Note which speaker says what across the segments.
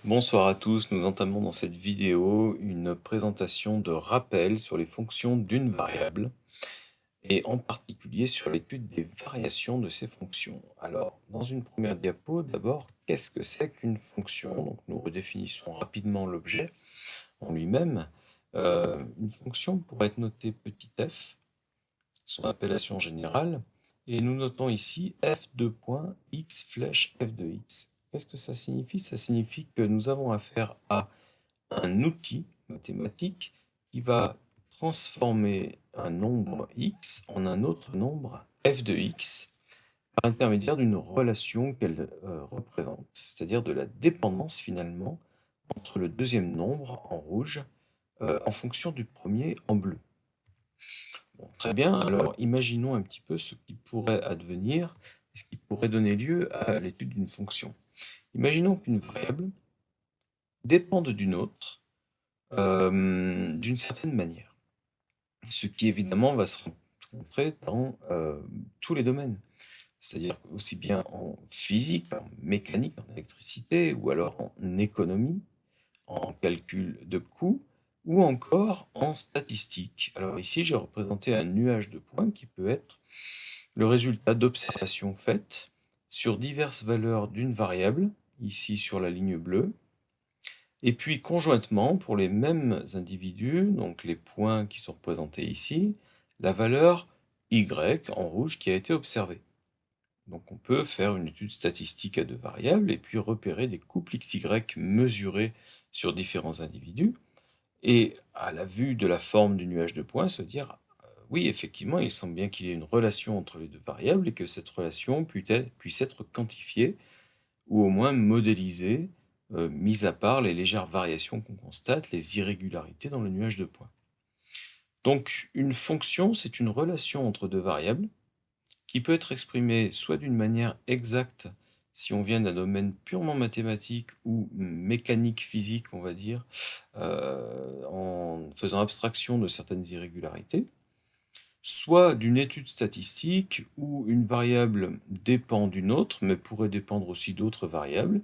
Speaker 1: Bonsoir à tous, nous entamons dans cette vidéo une présentation de rappel sur les fonctions d'une variable et en particulier sur l'étude des variations de ces fonctions. Alors, dans une première diapo, d'abord, qu'est-ce que c'est qu'une fonction? Donc, nous redéfinissons rapidement l'objet en lui-même. Une fonction pourrait être notée petit f, son appellation générale, et nous notons ici f de point x flèche f de x. Qu'est-ce que ça signifie? Ça signifie que nous avons affaire à un outil mathématique qui va transformer un nombre x en un autre nombre f de x par l'intermédiaire d'une relation qu'elle représente, c'est-à-dire de la dépendance finalement entre le deuxième nombre en rouge en fonction du premier en bleu. Bon, très bien, alors imaginons un petit peu ce qui pourrait advenir, ce qui pourrait donner lieu à l'étude d'une fonction. Imaginons qu'une variable dépende d'une autre d'une certaine manière. Ce qui évidemment va se rencontrer dans tous les domaines. C'est-à-dire aussi bien en physique, en mécanique, en électricité, ou alors en économie, en calcul de coûts, ou encore en statistique. Alors ici, j'ai représenté un nuage de points qui peut être le résultat d'observations faites sur diverses valeurs d'une variable, ici sur la ligne bleue, et puis conjointement, pour les mêmes individus, donc les points qui sont représentés ici, la valeur y en rouge qui a été observée. Donc on peut faire une étude statistique à deux variables et puis repérer des couples xy mesurés sur différents individus. Et à la vue de la forme du nuage de points, se dire oui, effectivement, il semble bien qu'il y ait une relation entre les deux variables et que cette relation puisse être quantifiée ou au moins modélisée, mis à part les légères variations qu'on constate, les irrégularités dans le nuage de points. Donc une fonction, c'est une relation entre deux variables qui peut être exprimée soit d'une manière exacte si on vient d'un domaine purement mathématique ou mécanique physique, on va dire, en faisant abstraction de certaines irrégularités, soit d'une étude statistique où une variable dépend d'une autre, mais pourrait dépendre aussi d'autres variables,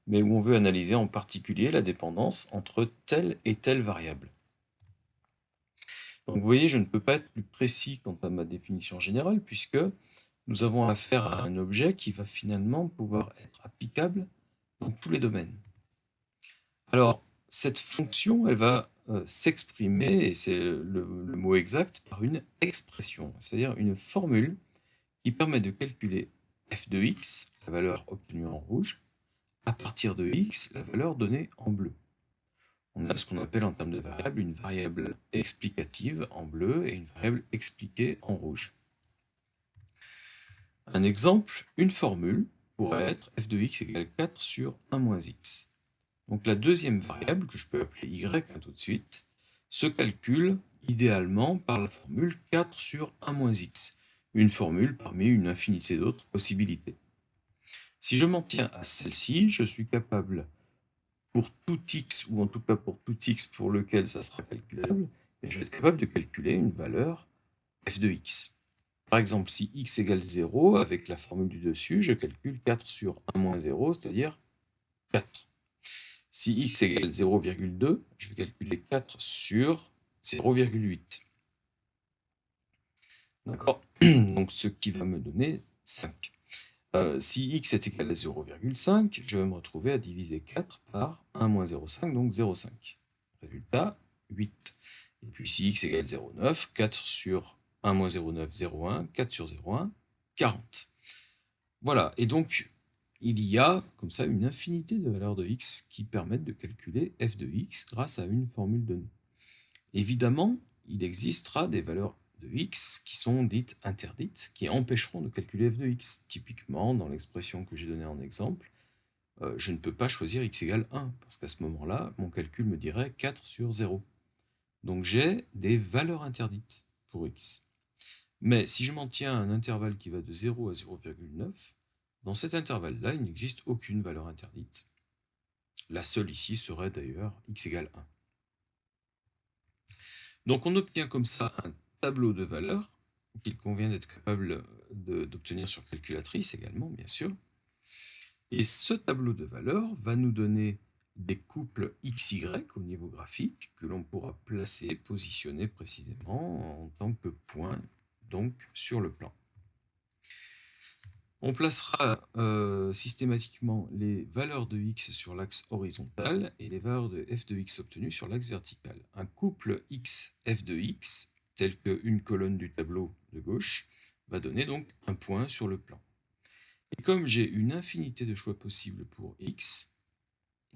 Speaker 1: mais où on veut analyser en particulier la dépendance entre telle et telle variable. Donc vous voyez, je ne peux pas être plus précis quant à ma définition générale, puisque nous avons affaire à un objet qui va finalement pouvoir être applicable dans tous les domaines. Alors, cette fonction, elle va s'exprimer, et c'est le mot exact, par une expression, c'est-à-dire une formule qui permet de calculer f de x, la valeur obtenue en rouge, à partir de x, la valeur donnée en bleu. On a ce qu'on appelle en termes de variable une variable explicative en bleu et une variable expliquée en rouge. Un exemple, une formule pourrait être f de x égale 4 sur 1 moins x. Donc la deuxième variable, que je peux appeler y tout de suite, se calcule idéalement par la formule 4 sur 1 moins x, une formule parmi une infinité d'autres possibilités. Si je m'en tiens à celle-ci, je suis capable, pour tout x, ou en tout cas pour tout x pour lequel ça sera calculable, je vais être capable de calculer une valeur f de x. Par exemple, si x égale 0, avec la formule du dessus, je calcule 4 sur 1 moins 0, c'est-à-dire 4. Si x égale 0,2, je vais calculer 4 sur 0,8. D'accord? Donc ce qui va me donner 5. Si x est égal à 0,5, je vais me retrouver à diviser 4 par 1 moins 0,5, donc 0,5. Résultat, 8. Et puis si x égale 0,9, 4 sur 1 moins 0,9, 0,1, 4 sur 0,1, 40. Voilà, et donc il y a comme ça une infinité de valeurs de x qui permettent de calculer f de x grâce à une formule donnée. Évidemment, il existera des valeurs de x qui sont dites interdites, qui empêcheront de calculer f de x. Typiquement, dans l'expression que j'ai donnée en exemple, je ne peux pas choisir x égale 1, parce qu'à ce moment-là, mon calcul me dirait 4 sur 0. Donc j'ai des valeurs interdites pour x. Mais si je m'en tiens à un intervalle qui va de 0 à 0,9, dans cet intervalle-là, il n'existe aucune valeur interdite. La seule ici serait d'ailleurs x égale 1. Donc on obtient comme ça un tableau de valeurs qu'il convient d'être capable d'obtenir sur calculatrice également, bien sûr. Et ce tableau de valeurs va nous donner des couples XY au niveau graphique que l'on pourra placer, positionner précisément en tant que point, donc sur le plan. On placera systématiquement les valeurs de x sur l'axe horizontal et les valeurs de f de x obtenues sur l'axe vertical. Un couple x f de x, tel qu'une colonne du tableau de gauche, va donner donc un point sur le plan. Et comme j'ai une infinité de choix possibles pour x,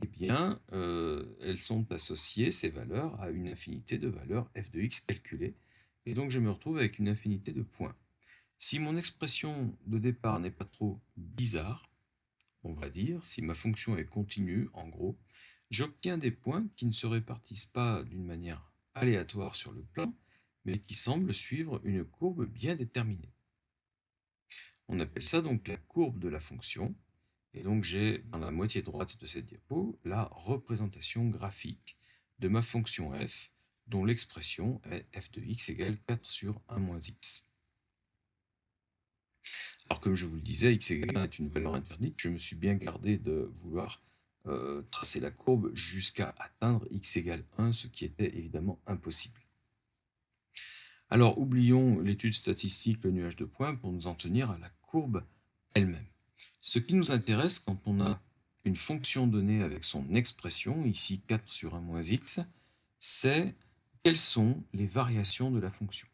Speaker 1: eh bien, elles sont associées, ces valeurs, à une infinité de valeurs f de x calculées. Et donc, je me retrouve avec une infinité de points. Si mon expression de départ n'est pas trop bizarre, on va dire, si ma fonction est continue, en gros, j'obtiens des points qui ne se répartissent pas d'une manière aléatoire sur le plan, mais qui semblent suivre une courbe bien déterminée. On appelle ça donc la courbe de la fonction. Et donc j'ai dans la moitié droite de cette diapo la représentation graphique de ma fonction f, dont l'expression est f de x égale 4 sur 1 moins x. Alors comme je vous le disais, x égale 1 est une valeur interdite, je me suis bien gardé de vouloir tracer la courbe jusqu'à atteindre x égale 1, ce qui était évidemment impossible. Alors oublions l'étude statistique, le nuage de points, pour nous en tenir à la courbe elle-même. Ce qui nous intéresse quand on a une fonction donnée avec son expression, ici 4 sur 1 moins x, c'est quelles sont les variations de la fonction.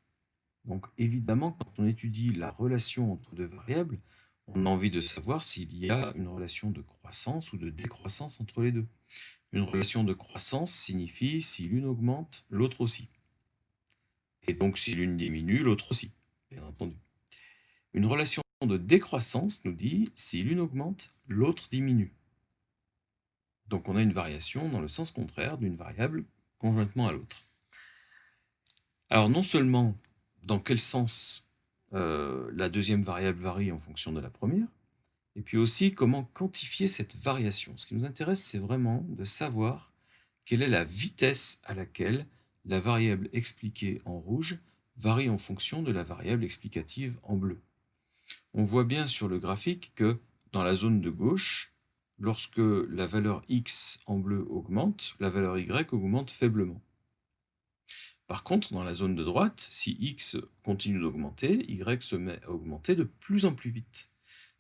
Speaker 1: Donc évidemment, quand on étudie la relation entre deux variables, on a envie de savoir s'il y a une relation de croissance ou de décroissance entre les deux. Une relation de croissance signifie si l'une augmente, l'autre aussi. Et donc si l'une diminue, l'autre aussi, bien entendu. Une relation de décroissance nous dit si l'une augmente, l'autre diminue. Donc on a une variation dans le sens contraire d'une variable conjointement à l'autre. Alors non seulement dans quel sens la deuxième variable varie en fonction de la première, et puis aussi comment quantifier cette variation. Ce qui nous intéresse, c'est vraiment de savoir quelle est la vitesse à laquelle la variable expliquée en rouge varie en fonction de la variable explicative en bleu. On voit bien sur le graphique que dans la zone de gauche, lorsque la valeur x en bleu augmente, la valeur y augmente faiblement. Par contre, dans la zone de droite, si x continue d'augmenter, y se met à augmenter de plus en plus vite.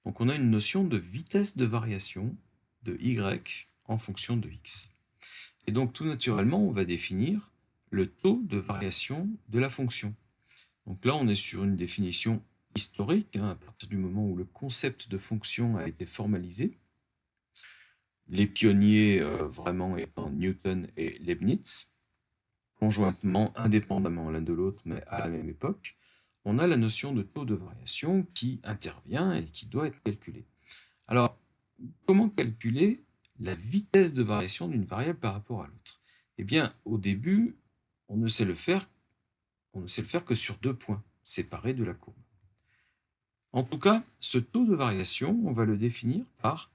Speaker 1: Donc on a une notion de vitesse de variation de y en fonction de x. Et donc tout naturellement, on va définir le taux de variation de la fonction. Donc là, on est sur une définition historique, à partir du moment où le concept de fonction a été formalisé. Les pionniers vraiment étant Newton et Leibniz, conjointement, indépendamment l'un de l'autre, mais à la même époque, on a la notion de taux de variation qui intervient et qui doit être calculée. Alors, comment calculer la vitesse de variation d'une variable par rapport à l'autre? Eh bien, au début, on ne sait le faire que sur 2 points séparés de la courbe. En tout cas, ce taux de variation, on va le définir par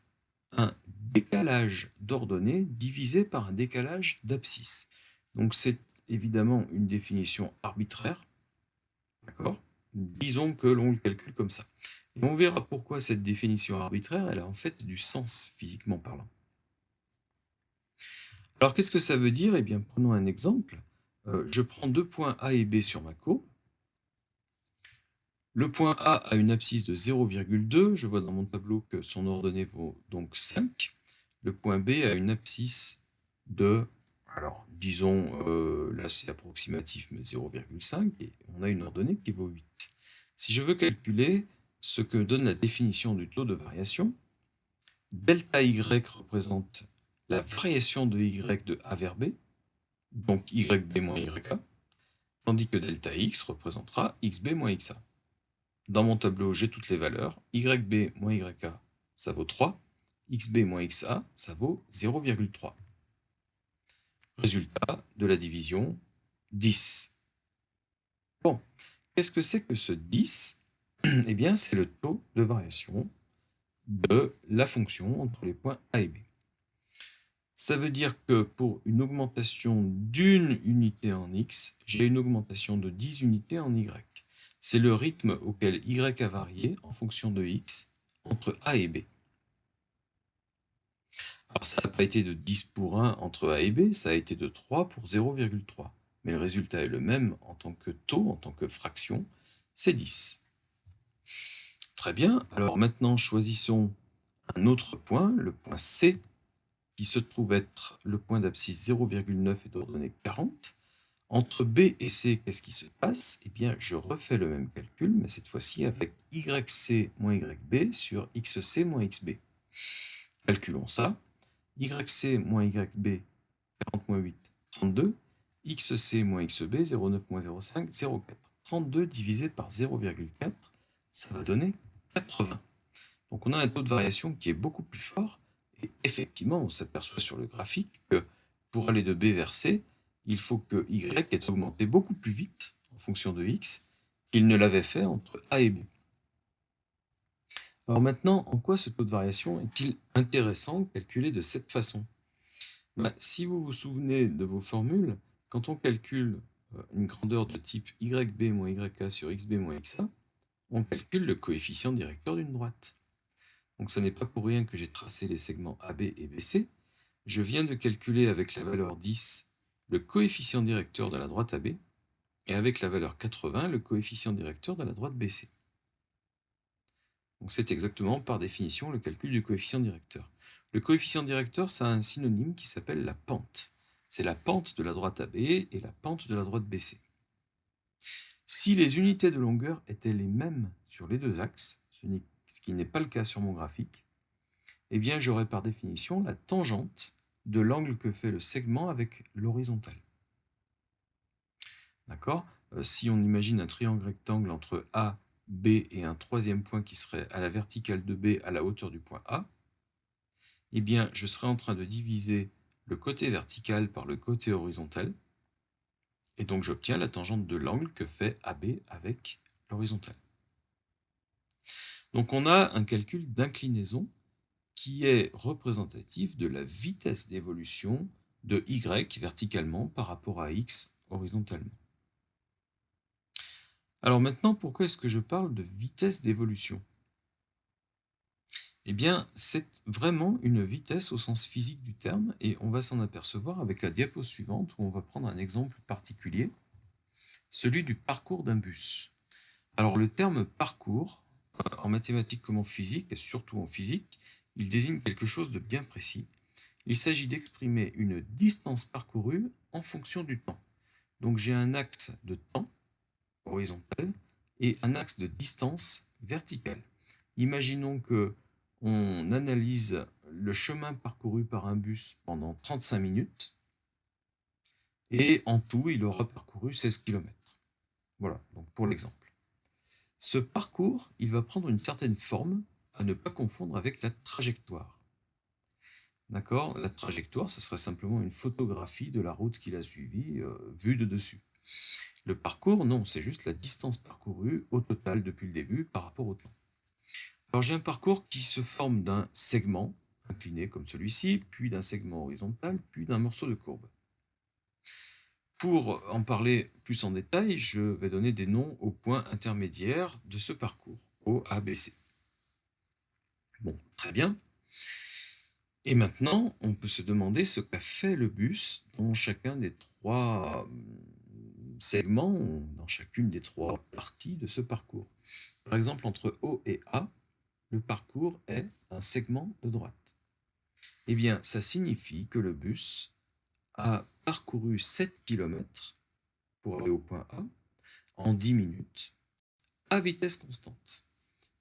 Speaker 1: un décalage d'ordonnées divisé par un décalage d'abscisse. Donc c'est évidemment une définition arbitraire, d'accord? Disons que l'on le calcule comme ça. Et on verra pourquoi cette définition arbitraire, elle a en fait du sens physiquement parlant. Alors qu'est-ce que ça veut dire? Eh bien, prenons un exemple. Je prends 2 points A et B sur ma courbe. Le point A a une abscisse de 0,2. Je vois dans mon tableau que son ordonnée vaut donc 5. Le point B a une abscisse de, alors disons, là c'est approximatif, mais 0,5, et on a une ordonnée qui vaut 8. Si je veux calculer ce que donne la définition du taux de variation, delta y représente la variation de y de A vers B, donc yb moins yk, tandis que delta x représentera xb moins xa. Dans mon tableau, j'ai toutes les valeurs. YB moins YK, ça vaut 3. XB moins XA, ça vaut 0,3. Résultat de la division, 10. Bon, qu'est-ce que c'est que ce 10? Eh bien, c'est le taux de variation de la fonction entre les points A et B. Ça veut dire que pour une augmentation d'une unité en X, j'ai une augmentation de 10 unités en Y. C'est le rythme auquel Y a varié en fonction de X entre A et B. Alors ça n'a pas été de 10 pour 1 entre A et B, ça a été de 3 pour 0,3. Mais le résultat est le même en tant que taux, en tant que fraction, c'est 10. Très bien, alors maintenant choisissons un autre point, le point C, qui se trouve être le point d'abscisse 0,9 et d'ordonnée 40. Entre B et C, qu'est-ce qui se passe? Eh bien, je refais le même calcul, mais cette fois-ci avec YC moins YB sur XC moins XB. Calculons ça. YC moins YB, 40 moins 8, 32. XC moins XB, 0,9 moins 0,5, 0,4. 32 divisé par 0,4, ça va donner 80. Donc on a un taux de variation qui est beaucoup plus fort, et effectivement, on s'aperçoit sur le graphique que pour aller de B vers C, il faut que Y ait augmenté beaucoup plus vite en fonction de X qu'il ne l'avait fait entre A et B. Alors maintenant, en quoi ce taux de variation est-il intéressant calculé de cette façon? Si vous vous souvenez de vos formules, quand on calcule une grandeur de type YB moins YA sur XB moins XA, on calcule le coefficient directeur d'une droite. Donc ce n'est pas pour rien que j'ai tracé les segments AB et BC. Je viens de calculer avec la valeur 10 le coefficient directeur de la droite AB et avec la valeur 80 le coefficient directeur de la droite BC. Donc c'est exactement par définition le calcul du coefficient directeur. Le coefficient directeur, ça a un synonyme qui s'appelle la pente. C'est la pente de la droite AB et la pente de la droite BC. Si les unités de longueur étaient les mêmes sur les deux axes, ce qui n'est pas le cas sur mon graphique, eh bien j'aurais par définition la tangente de l'angle que fait le segment avec l'horizontale. D'accord? Si on imagine un triangle rectangle entre A, B et un troisième point qui serait à la verticale de B à la hauteur du point A, eh bien je serais en train de diviser le côté vertical par le côté horizontal, et donc j'obtiens la tangente de l'angle que fait AB avec l'horizontale. Donc on a un calcul d'inclinaison qui est représentatif de la vitesse d'évolution de Y verticalement par rapport à X horizontalement. Alors maintenant, pourquoi est-ce que je parle de vitesse d'évolution? Eh bien, c'est vraiment une vitesse au sens physique du terme, et on va s'en apercevoir avec la diapo suivante, où on va prendre un exemple particulier, celui du parcours d'un bus. Alors le terme parcours, en mathématiques comme en physique, et surtout en physique, il désigne quelque chose de bien précis. Il s'agit d'exprimer une distance parcourue en fonction du temps. Donc j'ai un axe de temps horizontal et un axe de distance verticale. Imaginons que on analyse le chemin parcouru par un bus pendant 35 minutes et en tout, il aura parcouru 16 km. Voilà, donc pour l'exemple. Ce parcours, il va prendre une certaine forme à ne pas confondre avec la trajectoire. D'accord? La trajectoire, ce serait simplement une photographie de la route qu'il a suivie, vue de dessus. Le parcours, non, c'est juste la distance parcourue au total depuis le début par rapport au temps. Alors j'ai un parcours qui se forme d'un segment incliné comme celui-ci, puis d'un segment horizontal, puis d'un morceau de courbe. Pour en parler plus en détail, je vais donner des noms aux points intermédiaires de ce parcours, O, A, B, C. Bon, très bien. Et maintenant, on peut se demander ce qu'a fait le bus dans chacun des trois segments, dans chacune des trois parties de ce parcours. Par exemple, entre O et A, le parcours est un segment de droite. Eh bien, ça signifie que le bus a parcouru 7 km pour aller au point A en 10 minutes à vitesse constante.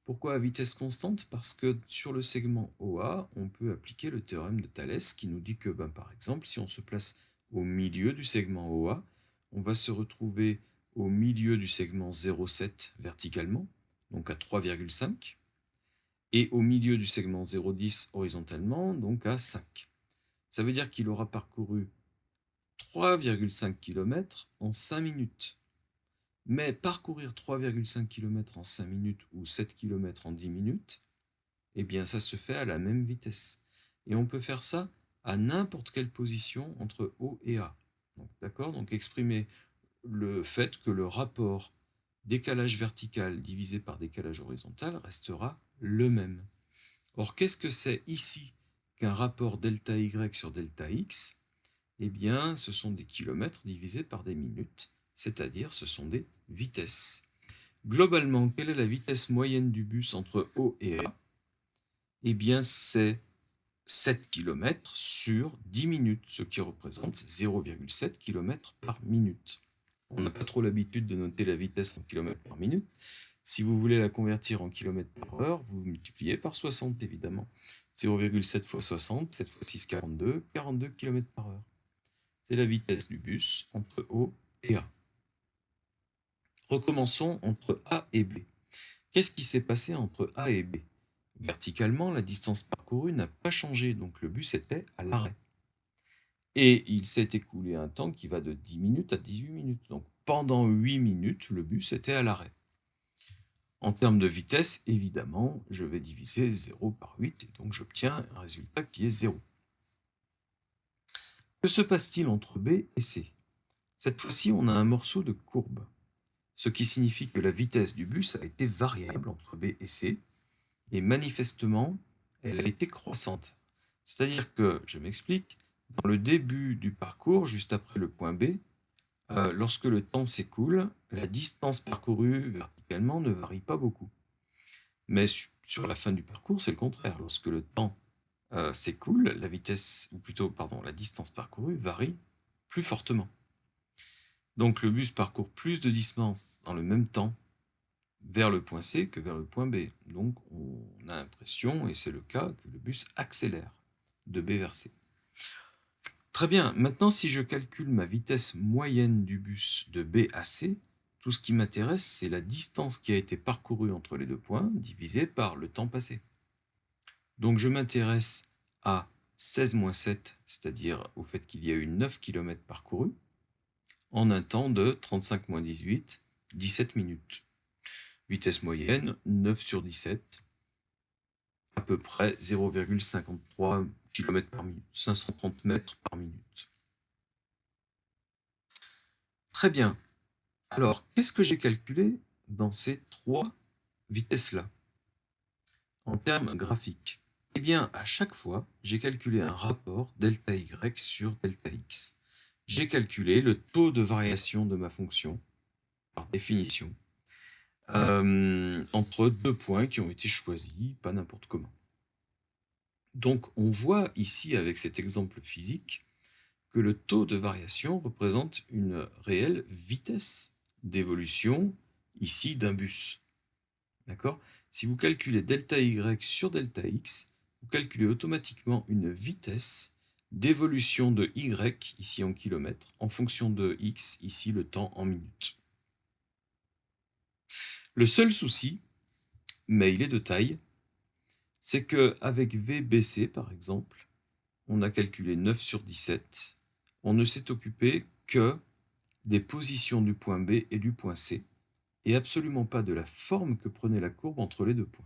Speaker 1: Pourquoi à vitesse constante? Parce que sur le segment OA, on peut appliquer le théorème de Thalès qui nous dit que, par exemple, si on se place au milieu du segment OA, on va se retrouver au milieu du segment 0,7 verticalement, donc à 3,5, et au milieu du segment 0,10 horizontalement, donc à 5. Ça veut dire qu'il aura parcouru 3,5 km en 5 minutes. Mais parcourir 3,5 km en 5 minutes ou 7 km en 10 minutes, eh bien ça se fait à la même vitesse. Et on peut faire ça à n'importe quelle position entre O et A. D'accord? Donc exprimer le fait que le rapport décalage vertical divisé par décalage horizontal restera le même. Or, qu'est-ce que c'est ici qu'un rapport delta y sur delta x, eh bien, ce sont des kilomètres divisés par des minutes, c'est-à-dire ce sont des vitesses. Globalement, quelle est la vitesse moyenne du bus entre O et A? Eh bien, c'est 7 km sur 10 minutes, ce qui représente 0,7 km par minute. On n'a pas trop l'habitude de noter la vitesse en km par minute. Si vous voulez la convertir en km par heure, vous multipliez par 60 évidemment. 0,7 fois 60, 7 fois 6, 42, 42 km par heure. C'est la vitesse du bus entre O et A. Recommençons entre A et B. Qu'est-ce qui s'est passé entre A et B? Verticalement, la distance parcourue n'a pas changé, donc le bus était à l'arrêt. Et il s'est écoulé un temps qui va de 10 minutes à 18 minutes. Donc pendant 8 minutes, le bus était à l'arrêt. En termes de vitesse, évidemment, je vais diviser 0 par 8 et donc j'obtiens un résultat qui est 0. Que se passe-t-il entre B et C? Cette fois-ci, on a un morceau de courbe, ce qui signifie que la vitesse du bus a été variable entre B et C, et manifestement, elle a été croissante. C'est-à-dire que, je m'explique, dans le début du parcours, juste après le point B, lorsque le temps s'écoule, la distance parcourue verticalement ne varie pas beaucoup. Mais sur la fin du parcours, c'est le contraire. Lorsque le temps s'écoule, la vitesse, ou plutôt, pardon, la distance parcourue varie plus fortement. Donc le bus parcourt plus de distance dans le même temps vers le point C que vers le point B. Donc on a l'impression, et c'est le cas, que le bus accélère de B vers C. Très bien, maintenant si je calcule ma vitesse moyenne du bus de B à C, tout ce qui m'intéresse, c'est la distance qui a été parcourue entre les deux points, divisée par le temps passé. Donc je m'intéresse à 16-7, c'est-à-dire au fait qu'il y a eu 9 km parcourus, en un temps de 35-18, 17 minutes. Vitesse moyenne, 9 sur 17, à peu près 0,53 km par minute, 530 mètres par minute. Très bien. Alors, qu'est-ce que j'ai calculé dans ces trois vitesses-là, en termes graphiques? Eh bien, à chaque fois, j'ai calculé un rapport delta y sur delta x. J'ai calculé le taux de variation de ma fonction, par définition, entre deux points qui ont été choisis, pas n'importe comment. Donc, on voit ici, avec cet exemple physique, que le taux de variation représente une réelle vitesse d'évolution, ici, d'un bus. D'accord? Si vous calculez delta y sur delta x, vous calculez automatiquement une vitesse d'évolution de y, ici en kilomètres, en fonction de x, ici le temps en minutes. Le seul souci, mais il est de taille, c'est qu'avec VBC, par exemple, on a calculé 9 sur 17, on ne s'est occupé que des positions du point B et du point C, et absolument pas de la forme que prenait la courbe entre les deux points.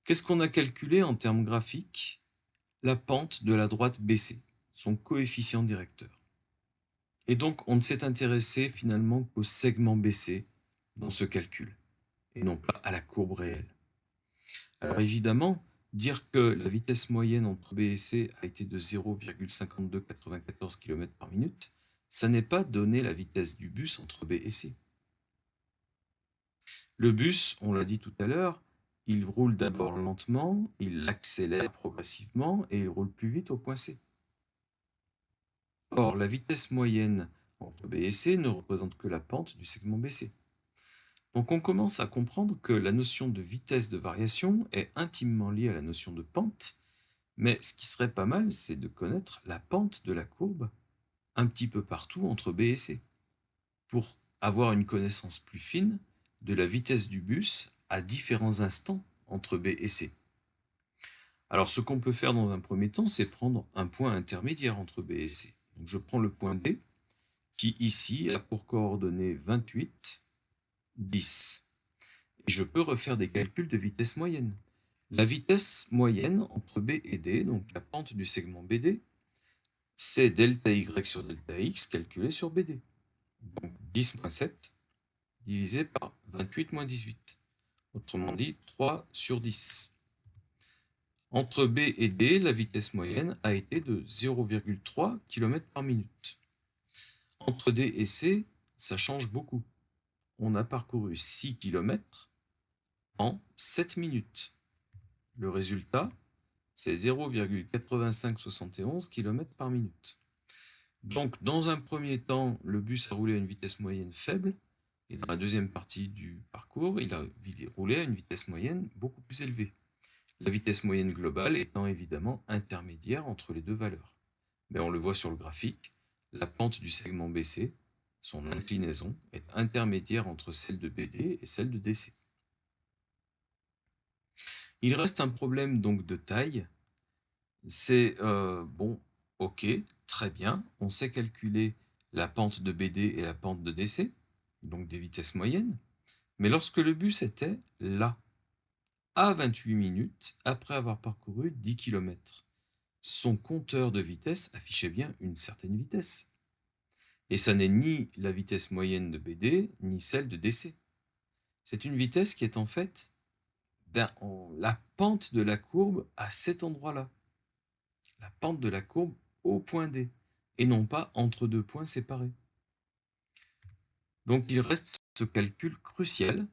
Speaker 1: Qu'est-ce qu'on a calculé en termes graphiques? La pente de la droite BC, son coefficient directeur. Et donc, on ne s'est intéressé finalement qu'au segment BC dans ce calcul, et non pas à la courbe réelle. Alors évidemment, dire que la vitesse moyenne entre B et C a été de 0,5294 km par minute, ça n'est pas donner la vitesse du bus entre B et C. Le bus, on l'a dit tout à l'heure, il roule d'abord lentement, il accélère progressivement et il roule plus vite au point C. Or, la vitesse moyenne entre B et C ne représente que la pente du segment BC. Donc on commence à comprendre que la notion de vitesse de variation est intimement liée à la notion de pente, mais ce qui serait pas mal, c'est de connaître la pente de la courbe un petit peu partout entre B et C, pour avoir une connaissance plus fine de la vitesse du bus à différents instants entre B et C. Alors ce qu'on peut faire dans un premier temps, c'est prendre un point intermédiaire entre B et C. Donc je prends le point D, qui ici a pour coordonnées 28, 10. Et je peux refaire des calculs de vitesse moyenne. La vitesse moyenne entre B et D, donc la pente du segment BD, c'est delta y sur delta x calculé sur BD. Donc 10 moins 7 divisé par 28 moins 18. Autrement dit, 3 sur 10. Entre B et D, la vitesse moyenne a été de 0,3 km par minute. Entre D et C, ça change beaucoup. On a parcouru 6 km en 7 minutes. Le résultat, c'est 0,8571 km par minute. Donc, dans un premier temps, le bus a roulé à une vitesse moyenne faible, et dans la deuxième partie du parcours, il a roulé à une vitesse moyenne beaucoup plus élevée. La vitesse moyenne globale étant évidemment intermédiaire entre les deux valeurs. Mais on le voit sur le graphique, la pente du segment BC, son inclinaison, est intermédiaire entre celle de BD et celle de DC. Il reste un problème donc de taille. C'est bon, ok, très bien, on sait calculer la pente de BD et la pente de DC, donc des vitesses moyennes, mais lorsque le bus était là, à 28 minutes, après avoir parcouru 10 km, son compteur de vitesse affichait bien une certaine vitesse. Et ça n'est ni la vitesse moyenne de BD, ni celle de DC. C'est une vitesse qui est en fait la pente de la courbe à cet endroit-là. La pente de la courbe au point D, et non pas entre deux points séparés. Donc il reste ce calcul crucial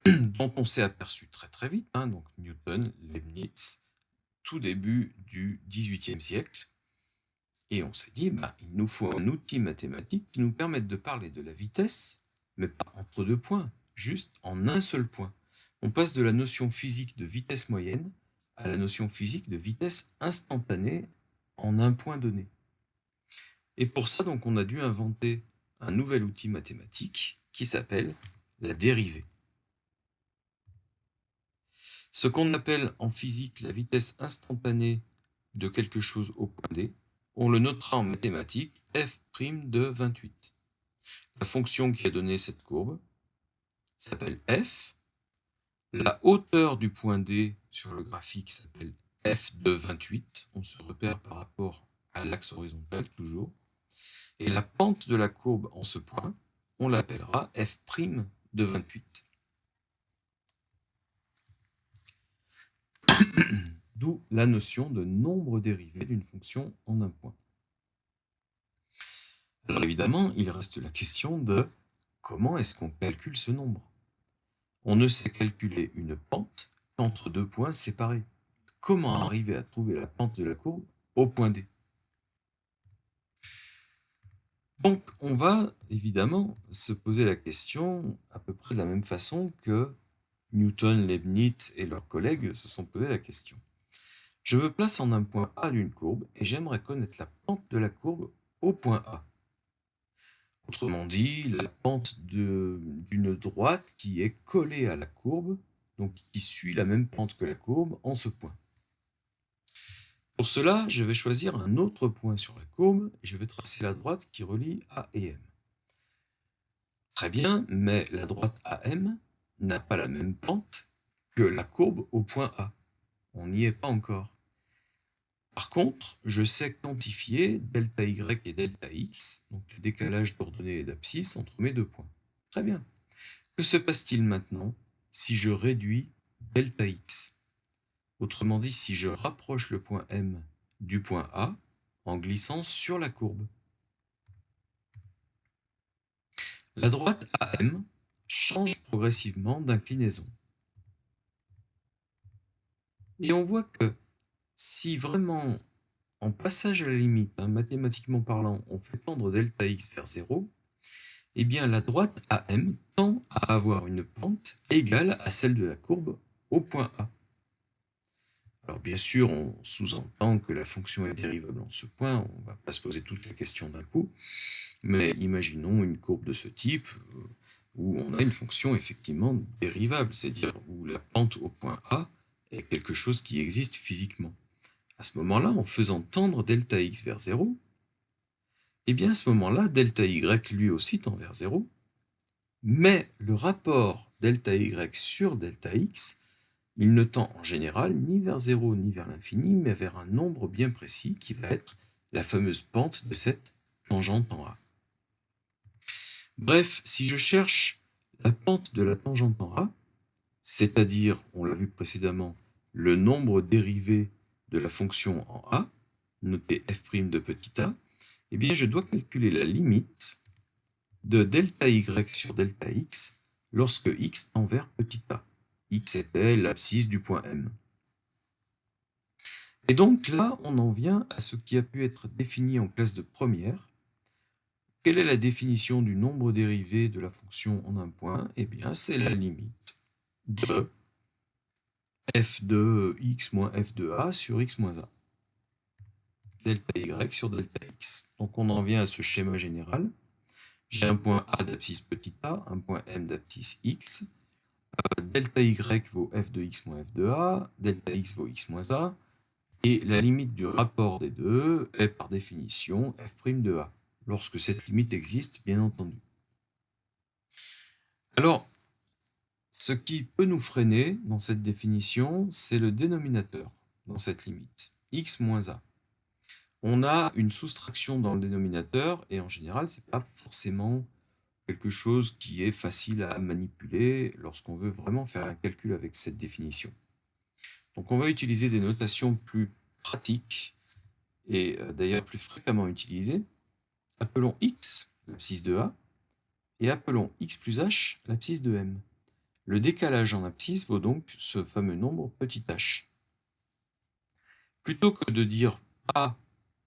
Speaker 1: dont on s'est aperçu très très vite, donc Newton, Leibniz, tout début du XVIIIe siècle, et on s'est dit, il nous faut un outil mathématique qui nous permette de parler de la vitesse, mais pas entre deux points, juste en un seul point. On passe de la notion physique de vitesse moyenne à la notion physique de vitesse instantanée en un point donné. Et pour ça, donc, on a dû inventer un nouvel outil mathématique qui s'appelle la dérivée. Ce qu'on appelle en physique la vitesse instantanée de quelque chose au point D, on le notera en mathématiques f' de 28. La fonction qui a donné cette courbe s'appelle f. La hauteur du point D sur le graphique s'appelle f de 28. On se repère par rapport à l'axe horizontal toujours. Et la pente de la courbe en ce point, on l'appellera f' de 28. D'où la notion de nombre dérivé d'une fonction en un point. Alors évidemment, il reste la question de comment est-ce qu'on calcule ce nombre? On ne sait calculer une pente qu'entre deux points séparés. Comment arriver à trouver la pente de la courbe au point D? Donc on va évidemment se poser la question à peu près de la même façon que Newton, Leibniz et leurs collègues se sont posé la question. Je me place en un point A d'une courbe et j'aimerais connaître la pente de la courbe au point A. Autrement dit, la pente d'une droite qui est collée à la courbe, donc qui suit la même pente que la courbe en ce point. Pour cela, je vais choisir un autre point sur la courbe et je vais tracer la droite qui relie A et M. Très bien, mais la droite AM n'a pas la même pente que la courbe au point A. On n'y est pas encore. Par contre, je sais quantifier delta y et delta x, donc le décalage d'ordonnée et d'abscisse entre mes deux points. Très bien. Que se passe-t-il maintenant si je réduis delta x? Autrement dit, si je rapproche le point M du point A en glissant sur la courbe. La droite AM change progressivement d'inclinaison. Et on voit que si vraiment, en passage à la limite, mathématiquement parlant, on fait tendre delta x vers 0, eh bien la droite AM tend à avoir une pente égale à celle de la courbe au point A. Alors bien sûr, on sous-entend que la fonction est dérivable en ce point, on ne va pas se poser toutes les questions d'un coup, mais imaginons une courbe de ce type où on a une fonction effectivement dérivable, c'est-à-dire où la pente au point A est quelque chose qui existe physiquement. À ce moment-là, en faisant tendre delta x vers 0, eh bien à ce moment-là, delta y lui aussi tend vers 0, mais le rapport delta y sur delta x, il ne tend en général ni vers 0 ni vers l'infini, mais vers un nombre bien précis qui va être la fameuse pente de cette tangente en A. Bref, si je cherche la pente de la tangente en A, c'est-à-dire, on l'a vu précédemment, le nombre dérivé de la fonction en a, noté f' de petit a, eh bien je dois calculer la limite de delta y sur delta x lorsque x tend vers petit a. X était l'abscisse du point M. Et donc là, on en vient à ce qui a pu être défini en classe de première. Quelle est la définition du nombre dérivé de la fonction en un point? Eh bien, c'est la limite de f de x moins f de a sur x moins a. Delta y sur delta x. Donc on en vient à ce schéma général. J'ai un point a d'abscisse petit a, un point m d'abscisse x. Delta y vaut f de x moins f de a, delta x vaut x moins a, et la limite du rapport des deux est par définition f' de a, lorsque cette limite existe, bien entendu. Alors, ce qui peut nous freiner dans cette définition, c'est le dénominateur dans cette limite, x moins a. On a une soustraction dans le dénominateur, et en général, ce n'est pas forcément quelque chose qui est facile à manipuler lorsqu'on veut vraiment faire un calcul avec cette définition. Donc on va utiliser des notations plus pratiques, et d'ailleurs plus fréquemment utilisées. Appelons x l'abscisse de a, et appelons x plus h l'abscisse de m. Le décalage en abscisse vaut donc ce fameux nombre petit h. Plutôt que de dire a,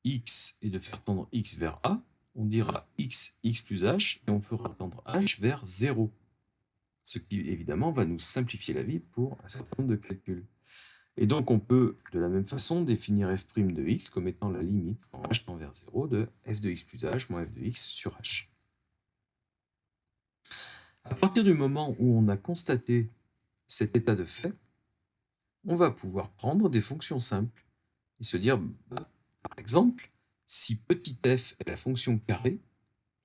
Speaker 1: x et de faire tendre x vers a, on dira x plus h et on fera tendre h vers 0. Ce qui évidemment va nous simplifier la vie pour un certain nombre de calculs. Et donc on peut de la même façon définir f' de x comme étant la limite quand h tend vers 0 de f de x plus h moins f de x sur h. À partir du moment où on a constaté cet état de fait, on va pouvoir prendre des fonctions simples et se dire, par exemple, si petit f est la fonction carrée,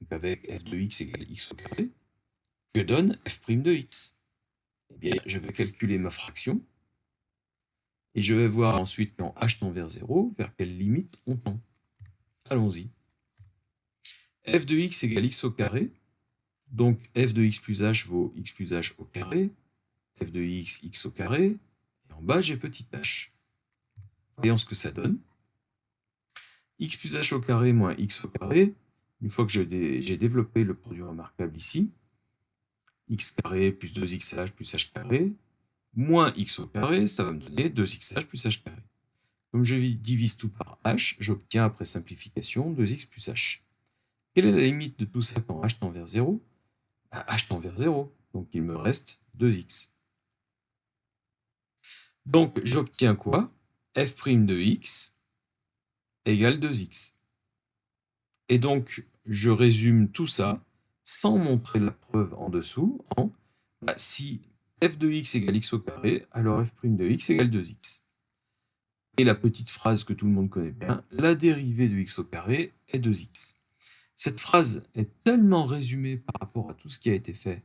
Speaker 1: donc avec f de x égale x au carré, que donne f' de x? Eh bien, je vais calculer ma fraction, et je vais voir ensuite quand h tend vers 0, vers quelle limite on tend. Allons-y. F de x égale x au carré, donc f de x plus h vaut x plus h au carré, f de x, x au carré, et en bas j'ai petit h. Voyons ce que ça donne. X plus h au carré moins x au carré, une fois que j'ai développé le produit remarquable ici, x carré plus 2xh plus h carré, moins x au carré, ça va me donner 2xh plus h carré. Comme je divise tout par h, j'obtiens après simplification 2x plus h. Quelle est la limite de tout ça quand h tend vers 0? H tend vers 0, donc il me reste 2x. Donc j'obtiens quoi? F' de x égale 2x. Et donc je résume tout ça sans montrer la preuve en dessous en si f de x égale x au carré, alors f' de x égale 2x. Et la petite phrase que tout le monde connaît bien, la dérivée de x au carré est 2x. Cette phrase est tellement résumée par rapport à tout ce qui a été fait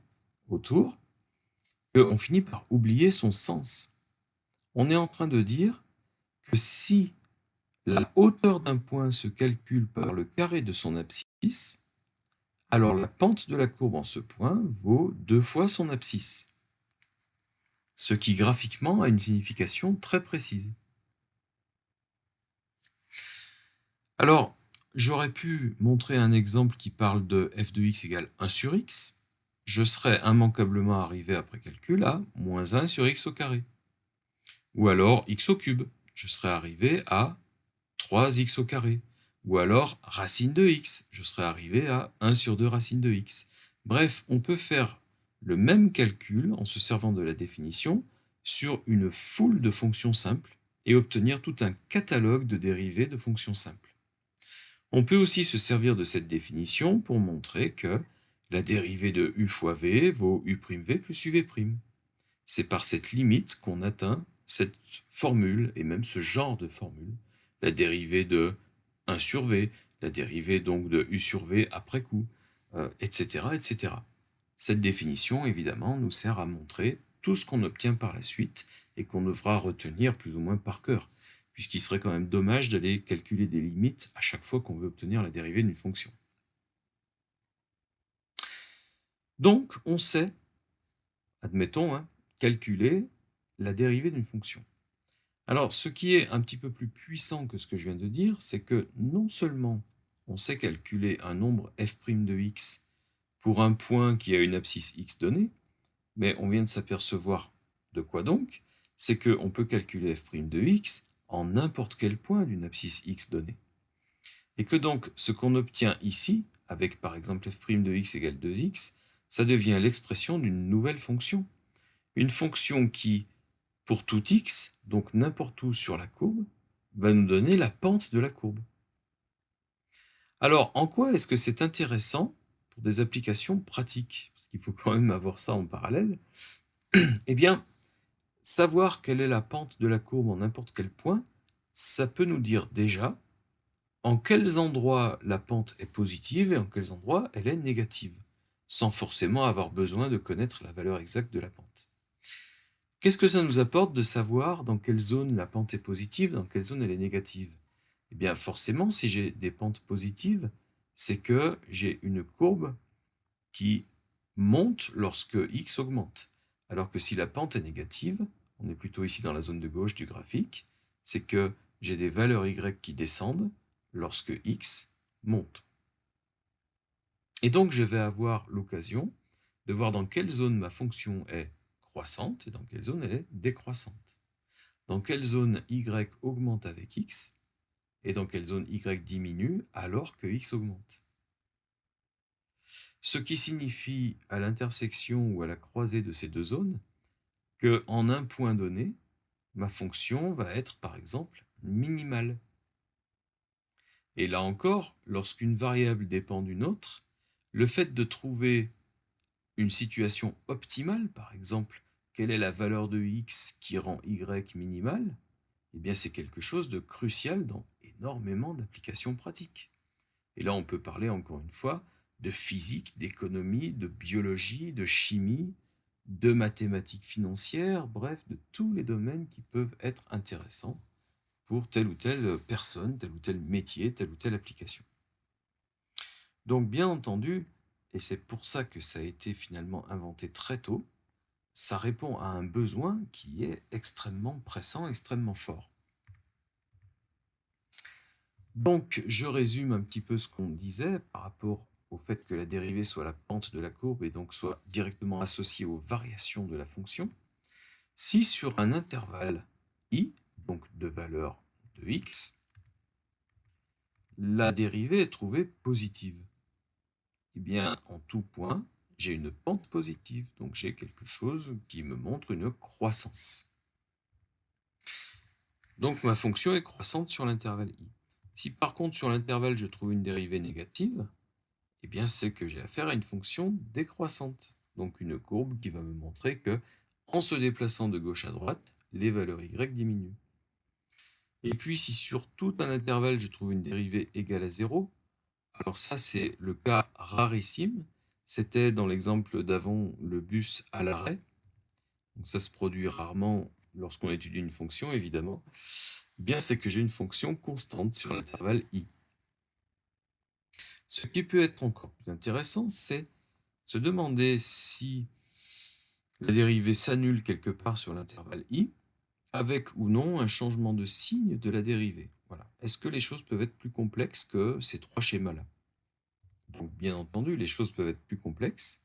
Speaker 1: autour qu'on finit par oublier son sens. On est en train de dire que si la hauteur d'un point se calcule par le carré de son abscisse, alors la pente de la courbe en ce point vaut 2 fois son abscisse. Ce qui graphiquement a une signification très précise. Alors, j'aurais pu montrer un exemple qui parle de f de x égale 1 sur x. Je serais immanquablement arrivé après calcul à moins 1 sur x au carré. Ou alors x au cube. Je serais arrivé à 3x au carré. Ou alors racine de x. Je serais arrivé à 1 sur 2 racine de x. Bref, on peut faire le même calcul en se servant de la définition sur une foule de fonctions simples et obtenir tout un catalogue de dérivées de fonctions simples. On peut aussi se servir de cette définition pour montrer que la dérivée de u fois v vaut u'v plus uv'. C'est par cette limite qu'on atteint cette formule, et même ce genre de formule, la dérivée de 1 sur v, la dérivée donc de u sur v après coup, etc., etc. Cette définition, évidemment, nous sert à montrer tout ce qu'on obtient par la suite et qu'on devra retenir plus ou moins par cœur, puisqu'il serait quand même dommage d'aller calculer des limites à chaque fois qu'on veut obtenir la dérivée d'une fonction. Donc, on sait, admettons, calculer la dérivée d'une fonction. Alors, ce qui est un petit peu plus puissant que ce que je viens de dire, c'est que non seulement on sait calculer un nombre f' de x pour un point qui a une abscisse x donnée, mais on vient de s'apercevoir de quoi donc? C'est qu'on peut calculer f' de x en n'importe quel point d'une abscisse x donnée. Et que donc ce qu'on obtient ici, avec par exemple f' de x égale 2x, ça devient l'expression d'une nouvelle fonction. Une fonction qui, pour tout x, donc n'importe où sur la courbe, va nous donner la pente de la courbe. Alors, en quoi est-ce que c'est intéressant pour des applications pratiques? Parce qu'il faut quand même avoir ça en parallèle. Eh bien, savoir quelle est la pente de la courbe en n'importe quel point, ça peut nous dire déjà en quels endroits la pente est positive et en quels endroits elle est négative, sans forcément avoir besoin de connaître la valeur exacte de la pente. Qu'est-ce que ça nous apporte de savoir dans quelle zone la pente est positive, dans quelle zone elle est négative? Eh bien, forcément, si j'ai des pentes positives, c'est que j'ai une courbe qui monte lorsque x augmente. Alors que si la pente est négative, on est plutôt ici dans la zone de gauche du graphique, c'est que j'ai des valeurs y qui descendent lorsque x monte. Et donc, je vais avoir l'occasion de voir dans quelle zone ma fonction est croissante et dans quelle zone elle est décroissante. Dans quelle zone y augmente avec x et dans quelle zone y diminue alors que x augmente. Ce qui signifie à l'intersection ou à la croisée de ces deux zones qu'en un point donné, ma fonction va être par exemple minimale. Et là encore, lorsqu'une variable dépend d'une autre, le fait de trouver une situation optimale, par exemple, quelle est la valeur de x qui rend y minimale, eh bien c'est quelque chose de crucial dans énormément d'applications pratiques. Et là, on peut parler encore une fois de physique, d'économie, de biologie, de chimie, de mathématiques financières, bref, de tous les domaines qui peuvent être intéressants pour telle ou telle personne, tel ou tel métier, telle ou telle application. Donc bien entendu, et c'est pour ça que ça a été finalement inventé très tôt, ça répond à un besoin qui est extrêmement pressant, extrêmement fort. Donc je résume un petit peu ce qu'on disait par rapport au fait que la dérivée soit la pente de la courbe et donc soit directement associée aux variations de la fonction. Si sur un intervalle i, donc de valeur de x, la dérivée est trouvée positive, eh bien, en tout point, j'ai une pente positive, donc j'ai quelque chose qui me montre une croissance. Donc ma fonction est croissante sur l'intervalle i. Si par contre sur l'intervalle je trouve une dérivée négative, eh bien c'est que j'ai affaire à une fonction décroissante, donc une courbe qui va me montrer que, en se déplaçant de gauche à droite, les valeurs y diminuent. Et puis si sur tout un intervalle je trouve une dérivée égale à 0, alors ça c'est le cas rarissime, c'était dans l'exemple d'avant le bus à l'arrêt, donc ça se produit rarement lorsqu'on étudie une fonction évidemment, eh bien c'est que j'ai une fonction constante sur l'intervalle i. Ce qui peut être encore plus intéressant, c'est se demander si la dérivée s'annule quelque part sur l'intervalle i, avec ou non un changement de signe de la dérivée. Voilà. Est-ce que les choses peuvent être plus complexes que ces trois schémas-là? Donc bien entendu, les choses peuvent être plus complexes.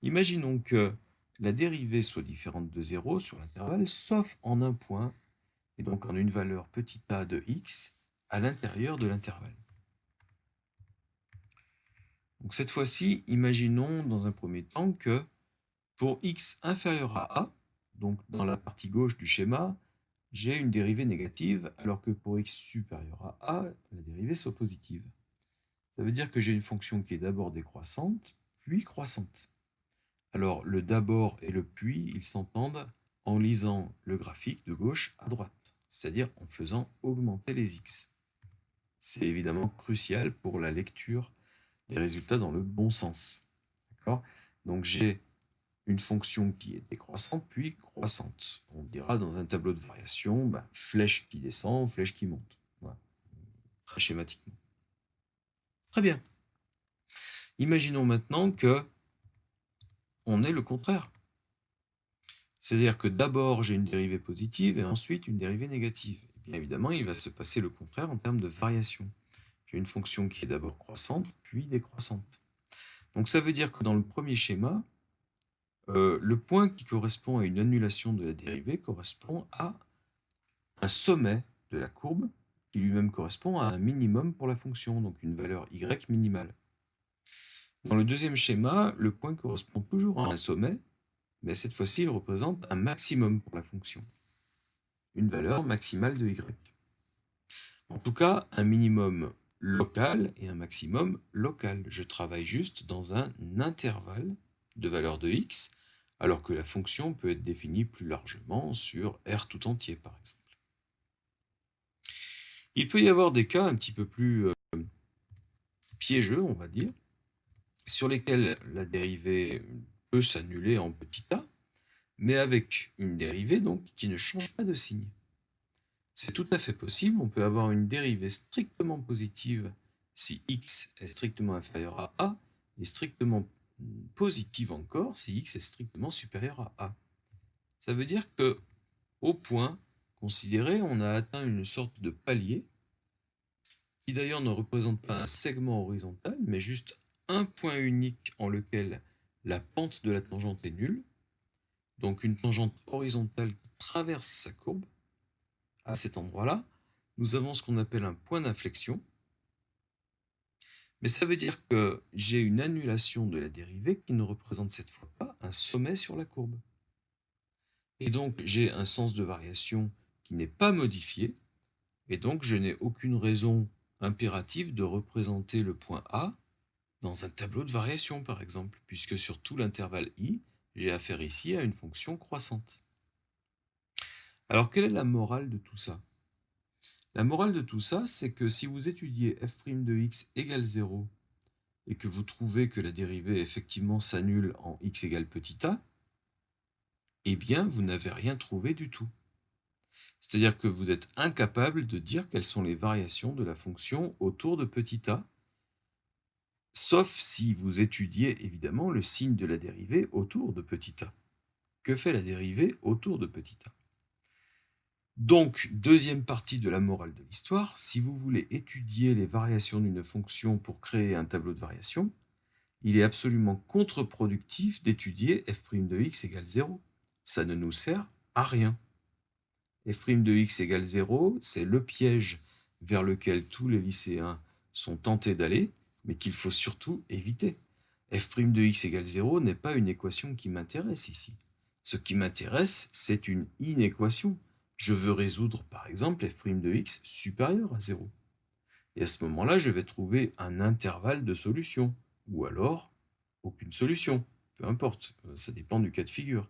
Speaker 1: Imaginons que la dérivée soit différente de 0 sur l'intervalle, sauf en un point, et donc en une valeur petit a de x à l'intérieur de l'intervalle. Donc cette fois-ci, imaginons dans un premier temps que pour x inférieur à a, donc dans la partie gauche du schéma, j'ai une dérivée négative, alors que pour x supérieur à a, la dérivée soit positive. Ça veut dire que j'ai une fonction qui est d'abord décroissante, puis croissante. Alors le d'abord et le puis, ils s'entendent en lisant le graphique de gauche à droite, c'est-à-dire en faisant augmenter les x. C'est évidemment crucial pour la lecture des résultats dans le bon sens. Donc j'ai une fonction qui est décroissante puis croissante. On dira dans un tableau de variation, flèche qui descend, flèche qui monte. Voilà. Très schématiquement. Très bien. Imaginons maintenant que on ait le contraire. C'est-à-dire que d'abord j'ai une dérivée positive et ensuite une dérivée négative. Et bien évidemment, il va se passer le contraire en termes de variation. J'ai une fonction qui est d'abord croissante, puis décroissante. Donc ça veut dire que dans le premier schéma, le point qui correspond à une annulation de la dérivée correspond à un sommet de la courbe, qui lui-même correspond à un minimum pour la fonction, donc une valeur y minimale. Dans le deuxième schéma, le point correspond toujours à un sommet, mais cette fois-ci, il représente un maximum pour la fonction, une valeur maximale de y. En tout cas, un minimum local et un maximum local. Je travaille juste dans un intervalle de valeur de x, alors que la fonction peut être définie plus largement sur R tout entier, par exemple. Il peut y avoir des cas un petit peu plus piégeux, on va dire, sur lesquels la dérivée peut s'annuler en petit a, mais avec une dérivée donc qui ne change pas de signe. C'est tout à fait possible, on peut avoir une dérivée strictement positive si x est strictement inférieur à a, et strictement positive encore si x est strictement supérieur à a. Ça veut dire que, au point considéré, on a atteint une sorte de palier, qui d'ailleurs ne représente pas un segment horizontal, mais juste un point unique en lequel la pente de la tangente est nulle, donc une tangente horizontale qui traverse sa courbe. À cet endroit-là, nous avons ce qu'on appelle un point d'inflexion, mais ça veut dire que j'ai une annulation de la dérivée qui ne représente cette fois pas un sommet sur la courbe. Et donc j'ai un sens de variation qui n'est pas modifié, et donc je n'ai aucune raison impérative de représenter le point A dans un tableau de variation, par exemple, puisque sur tout l'intervalle i, j'ai affaire ici à une fonction croissante. Alors quelle est la morale de tout ça? La morale de tout ça, c'est que si vous étudiez f' de x égale 0 et que vous trouvez que la dérivée effectivement s'annule en x égale petit a, eh bien vous n'avez rien trouvé du tout. C'est-à-dire que vous êtes incapable de dire quelles sont les variations de la fonction autour de petit a, sauf si vous étudiez évidemment le signe de la dérivée autour de petit a. Que fait la dérivée autour de petit a? Donc, deuxième partie de la morale de l'histoire, si vous voulez étudier les variations d'une fonction pour créer un tableau de variation, il est absolument contre-productif d'étudier f' de x égale 0. Ça ne nous sert à rien. F' de x égale 0, c'est le piège vers lequel tous les lycéens sont tentés d'aller, mais qu'il faut surtout éviter. F' de x égale 0 n'est pas une équation qui m'intéresse ici. Ce qui m'intéresse, c'est une inéquation. Je veux résoudre, par exemple, f' de x supérieur à 0. Et à ce moment-là, je vais trouver un intervalle de solution, ou alors aucune solution. Peu importe, ça dépend du cas de figure.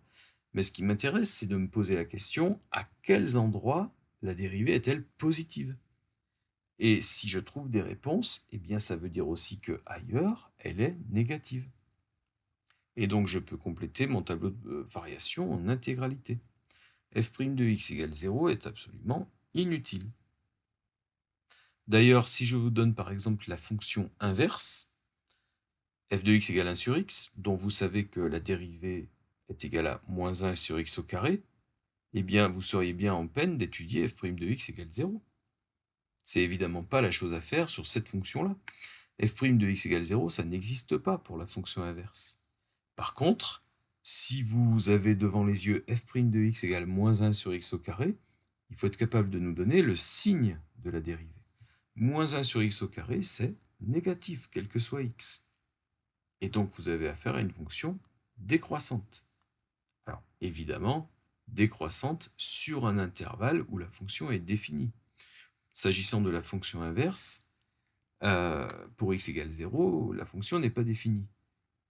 Speaker 1: Mais ce qui m'intéresse, c'est de me poser la question, à quels endroits la dérivée est-elle positive? Et si je trouve des réponses, eh bien ça veut dire aussi que ailleurs, elle est négative. Et donc je peux compléter mon tableau de variation en intégralité. f' de x égale 0 est absolument inutile. D'ailleurs, si je vous donne par exemple la fonction inverse, f de x égale 1 sur x, dont vous savez que la dérivée est égale à moins 1 sur x au carré, eh bien vous seriez bien en peine d'étudier f' de x égale 0. C'est évidemment pas la chose à faire sur cette fonction-là. f' de x égale 0, ça n'existe pas pour la fonction inverse. Par contre, si vous avez devant les yeux f' de x égale moins 1 sur x au carré, il faut être capable de nous donner le signe de la dérivée. Moins 1 sur x au carré, c'est négatif, quel que soit x. Et donc, vous avez affaire à une fonction décroissante. Alors, évidemment, décroissante sur un intervalle où la fonction est définie. S'agissant de la fonction inverse, pour x égale 0, la fonction n'est pas définie.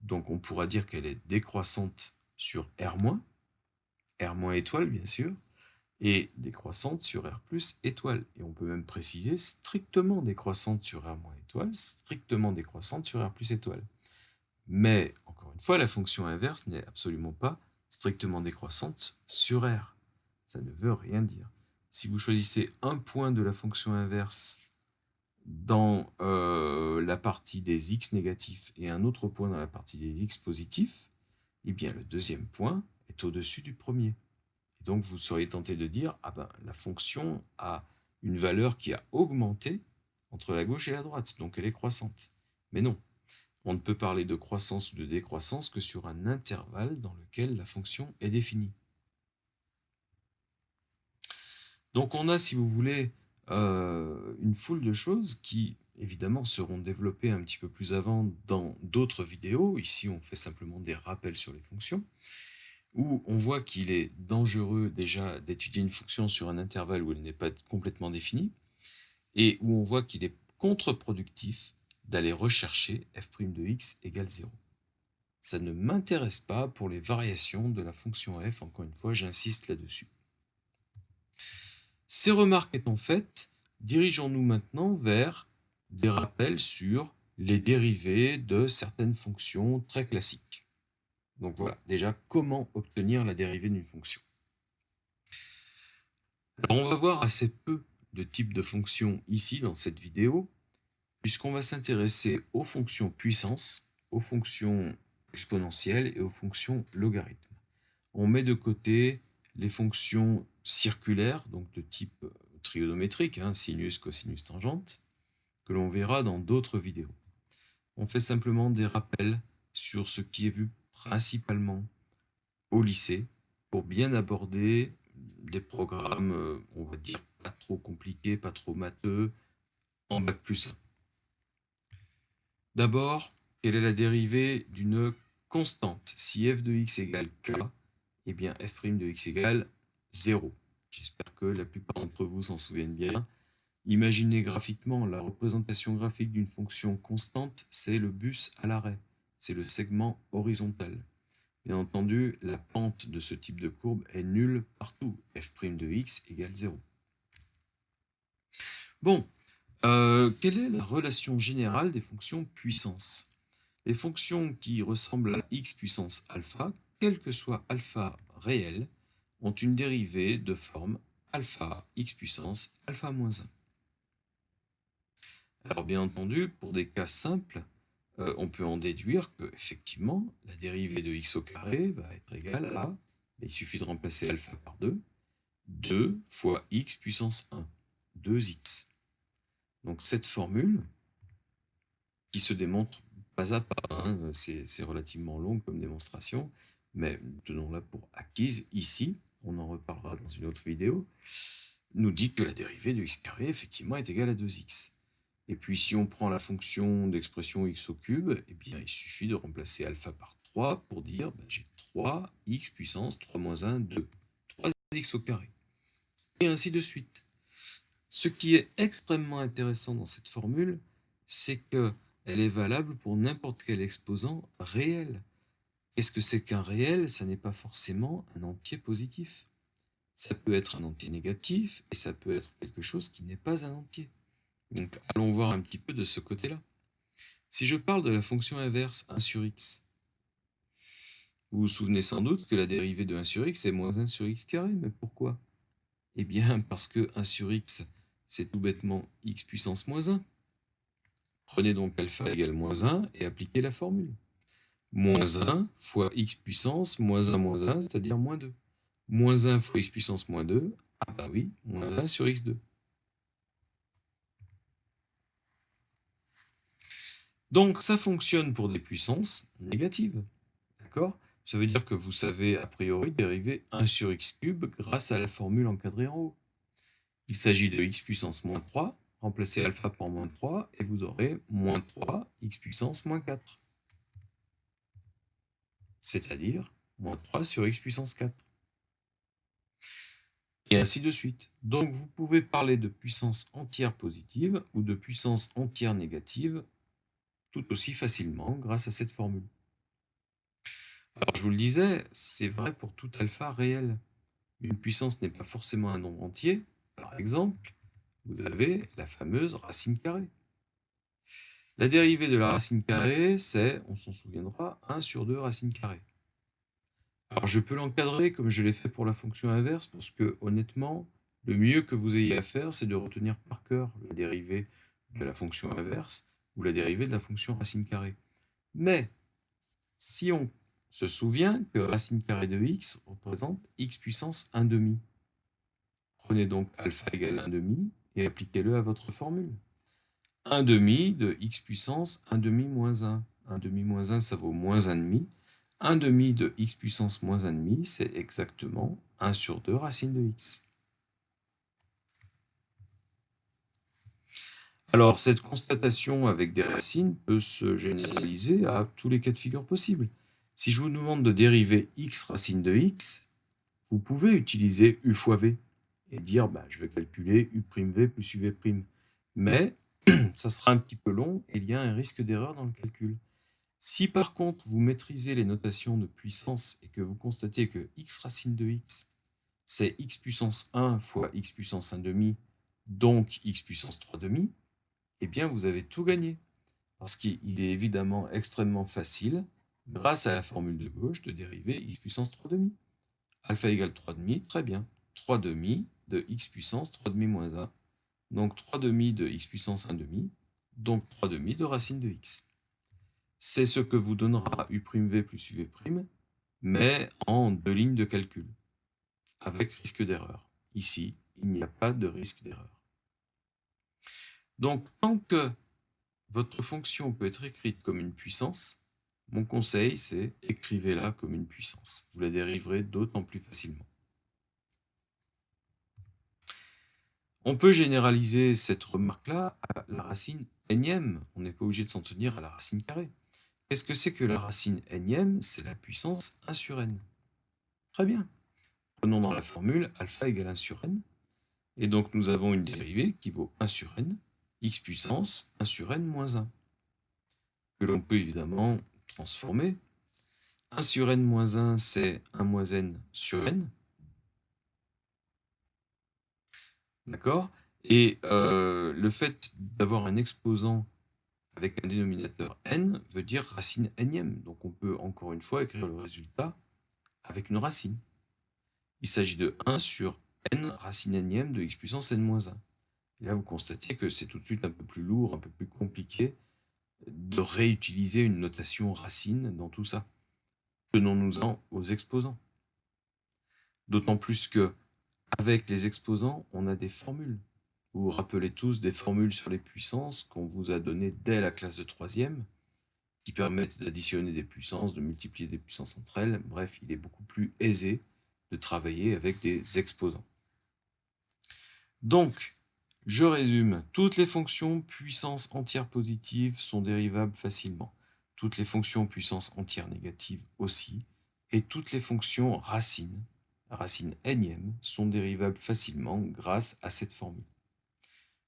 Speaker 1: Donc, on pourra dire qu'elle est décroissante sur R-, R- étoile, bien sûr, et décroissante sur R plus étoile. Et on peut même préciser strictement décroissante sur R- étoile, strictement décroissante sur R plus étoile. Mais, encore une fois, la fonction inverse n'est absolument pas strictement décroissante sur R. Ça ne veut rien dire. Si vous choisissez un point de la fonction inverse dans la partie des x négatifs et un autre point dans la partie des x positifs, eh bien le deuxième point est est au-dessus du premier. Et donc, vous seriez tenté de dire, ah ben, la fonction a une valeur qui a augmenté entre la gauche et la droite, donc elle est croissante. Mais non, on ne peut parler de croissance ou de décroissance que sur un intervalle dans lequel la fonction est définie. Donc on a, si vous voulez, une foule de choses qui, évidemment, seront développées un petit peu plus avant dans d'autres vidéos. Ici, on fait simplement des rappels sur les fonctions, où on voit qu'il est dangereux déjà d'étudier une fonction sur un intervalle où elle n'est pas complètement définie, et où on voit qu'il est contre-productif d'aller rechercher f' de x égale 0. Ça ne m'intéresse pas pour les variations de la fonction f, encore une fois, j'insiste là-dessus. Ces remarques étant faites, dirigeons-nous maintenant vers des rappels sur les dérivées de certaines fonctions très classiques. Donc voilà, déjà, comment obtenir la dérivée d'une fonction. Alors on va voir assez peu de types de fonctions ici dans cette vidéo, puisqu'on va s'intéresser aux fonctions puissance, aux fonctions exponentielles et aux fonctions logarithmes. On met de côté les fonctions circulaires, donc de type trigonométrique, sinus, cosinus, tangente, que l'on verra dans d'autres vidéos. On fait simplement des rappels sur ce qui est vu principalement au lycée, pour bien aborder des programmes, on va dire, pas trop compliqués, pas trop matheux, en bac+1. D'abord, quelle est la dérivée d'une constante? Si f de x égale k, eh bien f' de x égale 0. J'espère que la plupart d'entre vous s'en souviennent bien. Imaginez graphiquement la représentation graphique d'une fonction constante, c'est le bus à l'arrêt, c'est le segment horizontal. Bien entendu, la pente de ce type de courbe est nulle partout, f' de x égale 0. Bon, quelle est la relation générale des fonctions puissance? Les fonctions qui ressemblent à x puissance alpha, quel que soit alpha réel, ont une dérivée de forme alpha x puissance alpha moins 1. Alors bien entendu, pour des cas simples, on peut en déduire que effectivement la dérivée de x au carré va être égale à, il suffit de remplacer alpha par 2, 2 fois x puissance 1, 2x. Donc cette formule, qui se démontre pas à pas, c'est relativement long comme démonstration, mais tenons-la pour acquise ici, on en reparlera dans une autre vidéo, nous dit que la dérivée de x carré effectivement est égale à 2x. Et puis si on prend la fonction d'expression x au cube, eh bien il suffit de remplacer alpha par 3 pour dire j'ai 3x puissance 3 moins 1, 2, 3x au carré. Et ainsi de suite. Ce qui est extrêmement intéressant dans cette formule, c'est qu'elle est valable pour n'importe quel exposant réel. Qu'est-ce que c'est qu'un réel? Ça n'est pas forcément un entier positif. Ça peut être un entier négatif, et ça peut être quelque chose qui n'est pas un entier. Donc allons voir un petit peu de ce côté-là. Si je parle de la fonction inverse 1 sur x, vous vous souvenez sans doute que la dérivée de 1 sur x est moins 1 sur x carré, mais pourquoi? Eh bien parce que 1 sur x, c'est tout bêtement x puissance moins 1. Prenez donc alpha égale moins 1 et appliquez la formule. Moins 1 fois x puissance moins 1, c'est-à-dire moins 2. Moins 1 fois x puissance moins 2, ah bah oui, moins 1 sur x2. Donc ça fonctionne pour des puissances négatives. D'accord? Ça veut dire que vous savez a priori dériver 1 sur x cube grâce à la formule encadrée en haut. Il s'agit de x puissance moins 3, remplacez alpha par moins 3 et vous aurez moins 3 x puissance moins 4. C'est-à-dire moins 3 sur x puissance 4. Et ainsi de suite. Donc vous pouvez parler de puissance entière positive ou de puissance entière négative tout aussi facilement grâce à cette formule. Alors je vous le disais, c'est vrai pour tout alpha réel. Une puissance n'est pas forcément un nombre entier. Par exemple, vous avez la fameuse racine carrée. La dérivée de la racine carrée, c'est, on s'en souviendra, 1 sur 2 racine carrée. Alors je peux l'encadrer comme je l'ai fait pour la fonction inverse, parce que honnêtement, le mieux que vous ayez à faire, c'est de retenir par cœur la dérivée de la fonction inverse ou la dérivée de la fonction racine carrée. Mais si on se souvient que racine carrée de x représente x puissance 1 demi. Prenez donc alpha égale 1 demi et appliquez-le à votre formule. 1 demi de x puissance 1 demi moins 1. 1 demi moins 1, ça vaut moins 1 demi. 1 demi de x puissance moins 1 demi, c'est exactement 1 sur 2 racine de x. Alors, cette constatation avec des racines peut se généraliser à tous les cas de figure possibles. Si je vous demande de dériver x racine de x, vous pouvez utiliser u fois v et dire je vais calculer u'v plus uv'. Mais ça sera un petit peu long et il y a un risque d'erreur dans le calcul. Si par contre vous maîtrisez les notations de puissance et que vous constatez que x racine de x, c'est x puissance 1 fois x puissance 1 demi, donc x puissance 3 demi, eh bien vous avez tout gagné. Parce qu'il est évidemment extrêmement facile, grâce à la formule de gauche, de dériver x puissance 3 demi. Alpha égale 3 demi, très bien. 3 demi de x puissance 3 demi moins 1. Donc 3 demi de x puissance 1 demi, donc 3 demi de racine de x. C'est ce que vous donnera u'v plus uv', mais en 2 lignes de calcul, avec risque d'erreur. Ici, il n'y a pas de risque d'erreur. Donc, tant que votre fonction peut être écrite comme une puissance, mon conseil, c'est écrivez-la comme une puissance. Vous la dériverez d'autant plus facilement. On peut généraliser cette remarque-là à la racine énième. On n'est pas obligé de s'en tenir à la racine carrée. Qu'est-ce que c'est que la racine énième? C'est la puissance 1 sur n. Très bien. Prenons dans la formule alpha égale 1 sur n. Et donc nous avons une dérivée qui vaut 1 sur n, x puissance 1 sur n moins 1. Que l'on peut évidemment transformer. 1 sur n moins 1, c'est 1 moins n sur n. D'accord? Et le fait d'avoir un exposant avec un dénominateur n veut dire racine énième. Donc on peut encore une fois écrire le résultat avec une racine. Il s'agit de 1 sur n racine énième de x puissance n-1. Et là, vous constatez que c'est tout de suite un peu plus lourd, un peu plus compliqué de réutiliser une notation racine dans tout ça. Tenons-nous-en aux exposants. D'autant plus que avec les exposants, on a des formules. Vous vous rappelez tous des formules sur les puissances qu'on vous a données dès la classe de 3e, qui permettent d'additionner des puissances, de multiplier des puissances entre elles. Bref, il est beaucoup plus aisé de travailler avec des exposants. Donc, je résume, toutes les fonctions puissance entière positive sont dérivables facilement. Toutes les fonctions puissance entière négative aussi. Et toutes les fonctions racines énième, sont dérivables facilement grâce à cette formule.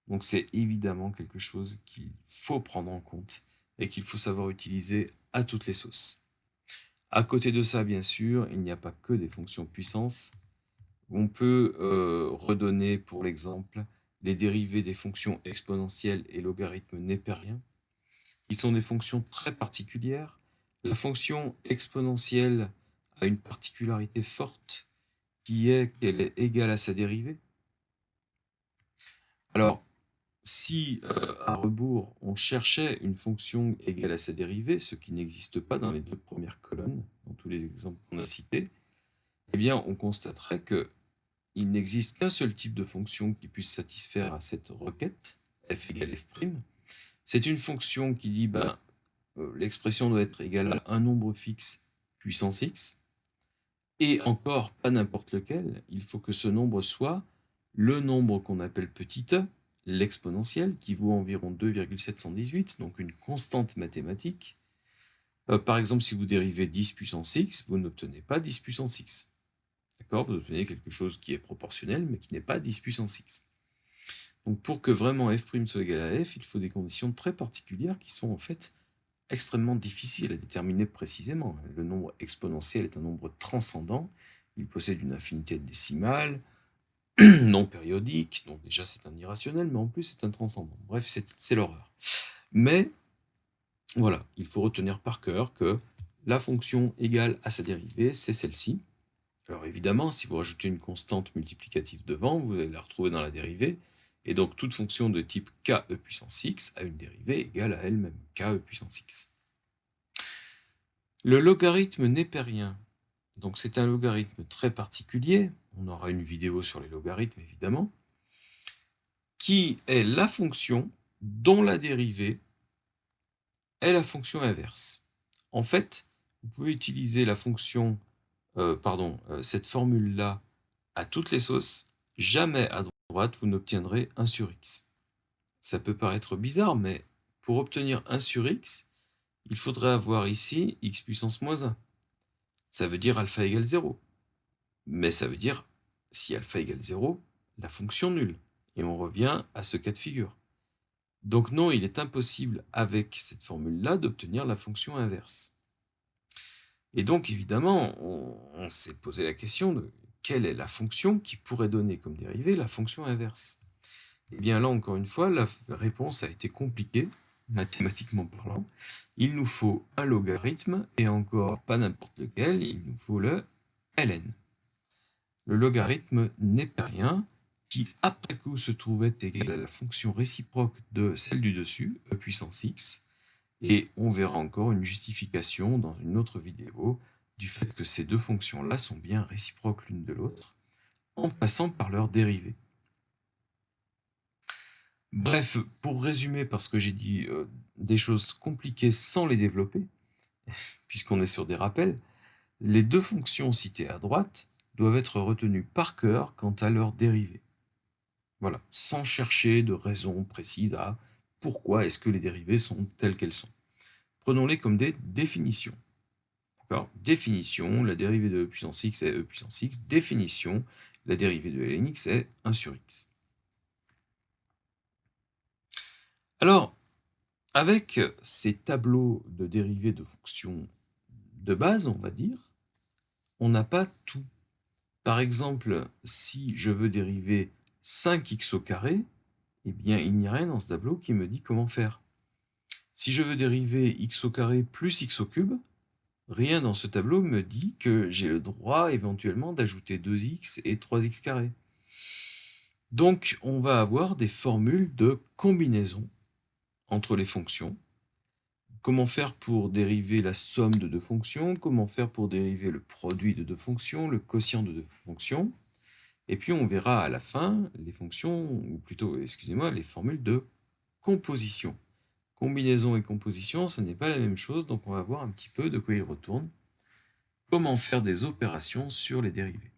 Speaker 1: Donc c'est évidemment quelque chose qu'il faut prendre en compte et qu'il faut savoir utiliser à toutes les sauces. À côté de ça, bien sûr, il n'y a pas que des fonctions puissance. On peut redonner pour l'exemple les dérivées des fonctions exponentielles et logarithmes népériens, qui sont des fonctions très particulières. La fonction exponentielle a une particularité forte qui est qu'elle est égale à sa dérivée. Alors, si à rebours, on cherchait une fonction égale à sa dérivée, ce qui n'existe pas dans les 2 premières colonnes, dans tous les exemples qu'on a cités, eh bien, on constaterait qu'il n'existe qu'un seul type de fonction qui puisse satisfaire à cette requête, f égale f'. C'est une fonction qui dit l'expression doit être égale à un nombre fixe puissance x, et encore pas n'importe lequel, il faut que ce nombre soit le nombre qu'on appelle petit e, l'exponentielle, qui vaut environ 2,718, donc une constante mathématique. Par exemple, si vous dérivez 10 puissance x, vous n'obtenez pas 10 puissance x. D'accord? Vous obtenez quelque chose qui est proportionnel, mais qui n'est pas 10 puissance x. Donc pour que vraiment f' soit égal à f, il faut des conditions très particulières qui sont en fait extrêmement difficiles à déterminer précisément. Le nombre exponentiel est un nombre transcendant, il possède une infinité de décimales, non périodique, donc déjà c'est un irrationnel, mais en plus c'est un transcendant. Bref, c'est l'horreur. Mais voilà, il faut retenir par cœur que la fonction égale à sa dérivée, c'est celle-ci. Alors évidemment, si vous rajoutez une constante multiplicative devant, vous allez la retrouver dans la dérivée, et donc toute fonction de type ke puissance x a une dérivée égale à elle-même, ke puissance x. Le logarithme népérien, donc c'est un logarithme très particulier, on aura une vidéo sur les logarithmes évidemment, qui est la fonction dont la dérivée est la fonction inverse. En fait, vous pouvez utiliser la fonction, cette formule-là à toutes les sauces. Jamais à droite vous n'obtiendrez 1 sur x. Ça peut paraître bizarre, mais pour obtenir 1 sur x, il faudrait avoir ici x puissance moins 1. Ça veut dire alpha égale 0. Mais ça veut dire, si alpha égale 0, la fonction nulle. Et on revient à ce cas de figure. Donc non, il est impossible avec cette formule-là d'obtenir la fonction inverse. Et donc évidemment, on s'est posé la question de quelle est la fonction qui pourrait donner comme dérivée la fonction inverse. Et bien là, encore une fois, la réponse a été compliquée, mathématiquement parlant. Il nous faut un logarithme, et encore pas n'importe lequel, il nous faut le ln. Le logarithme népérien, qui après coup se trouvait égal à la fonction réciproque de celle du dessus, e puissance x, et on verra encore une justification dans une autre vidéo du fait que ces deux fonctions-là sont bien réciproques l'une de l'autre, en passant par leur dérivée. Bref, pour résumer, parce que j'ai dit des choses compliquées sans les développer, puisqu'on est sur des rappels, les deux fonctions citées à droite doivent être retenues par cœur quant à leur dérivée. Voilà, sans chercher de raison précise à pourquoi est-ce que les dérivées sont telles qu'elles sont. Prenons-les comme des définitions. Définition, la dérivée de e puissance x est e puissance x. Définition, la dérivée de ln x est 1 sur x. Alors, avec ces tableaux de dérivées de fonctions de base, on va dire, on n'a pas tout. Par exemple, si je veux dériver 5x au carré, eh bien, il n'y a rien dans ce tableau qui me dit comment faire. Si je veux dériver x au carré plus x au cube, rien dans ce tableau me dit que j'ai le droit éventuellement d'ajouter 2x et 3x carré. Donc, on va avoir des formules de combinaison entre les fonctions. Comment faire pour dériver la somme de deux fonctions? Comment faire pour dériver le produit de deux fonctions, le quotient de deux fonctions? Et puis, on verra à la fin les fonctions, ou plutôt, excusez-moi, les formules de composition. Combinaison et composition, ce n'est pas la même chose, donc on va voir un petit peu de quoi il retourne. Comment faire des opérations sur les dérivées.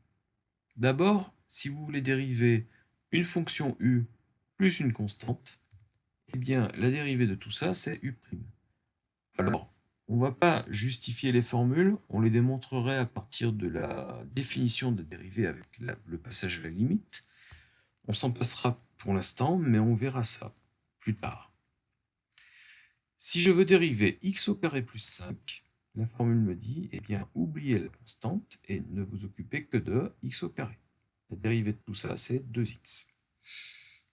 Speaker 1: D'abord, si vous voulez dériver une fonction u plus une constante, eh bien, la dérivée de tout ça, c'est u'. Alors, on ne va pas justifier les formules, on les démontrerait à partir de la définition de dérivée avec le passage à la limite. On s'en passera pour l'instant, mais on verra ça plus tard. Si je veux dériver x au carré plus 5, la formule me dit, eh bien, oubliez la constante et ne vous occupez que de x au carré. La dérivée de tout ça, c'est 2x.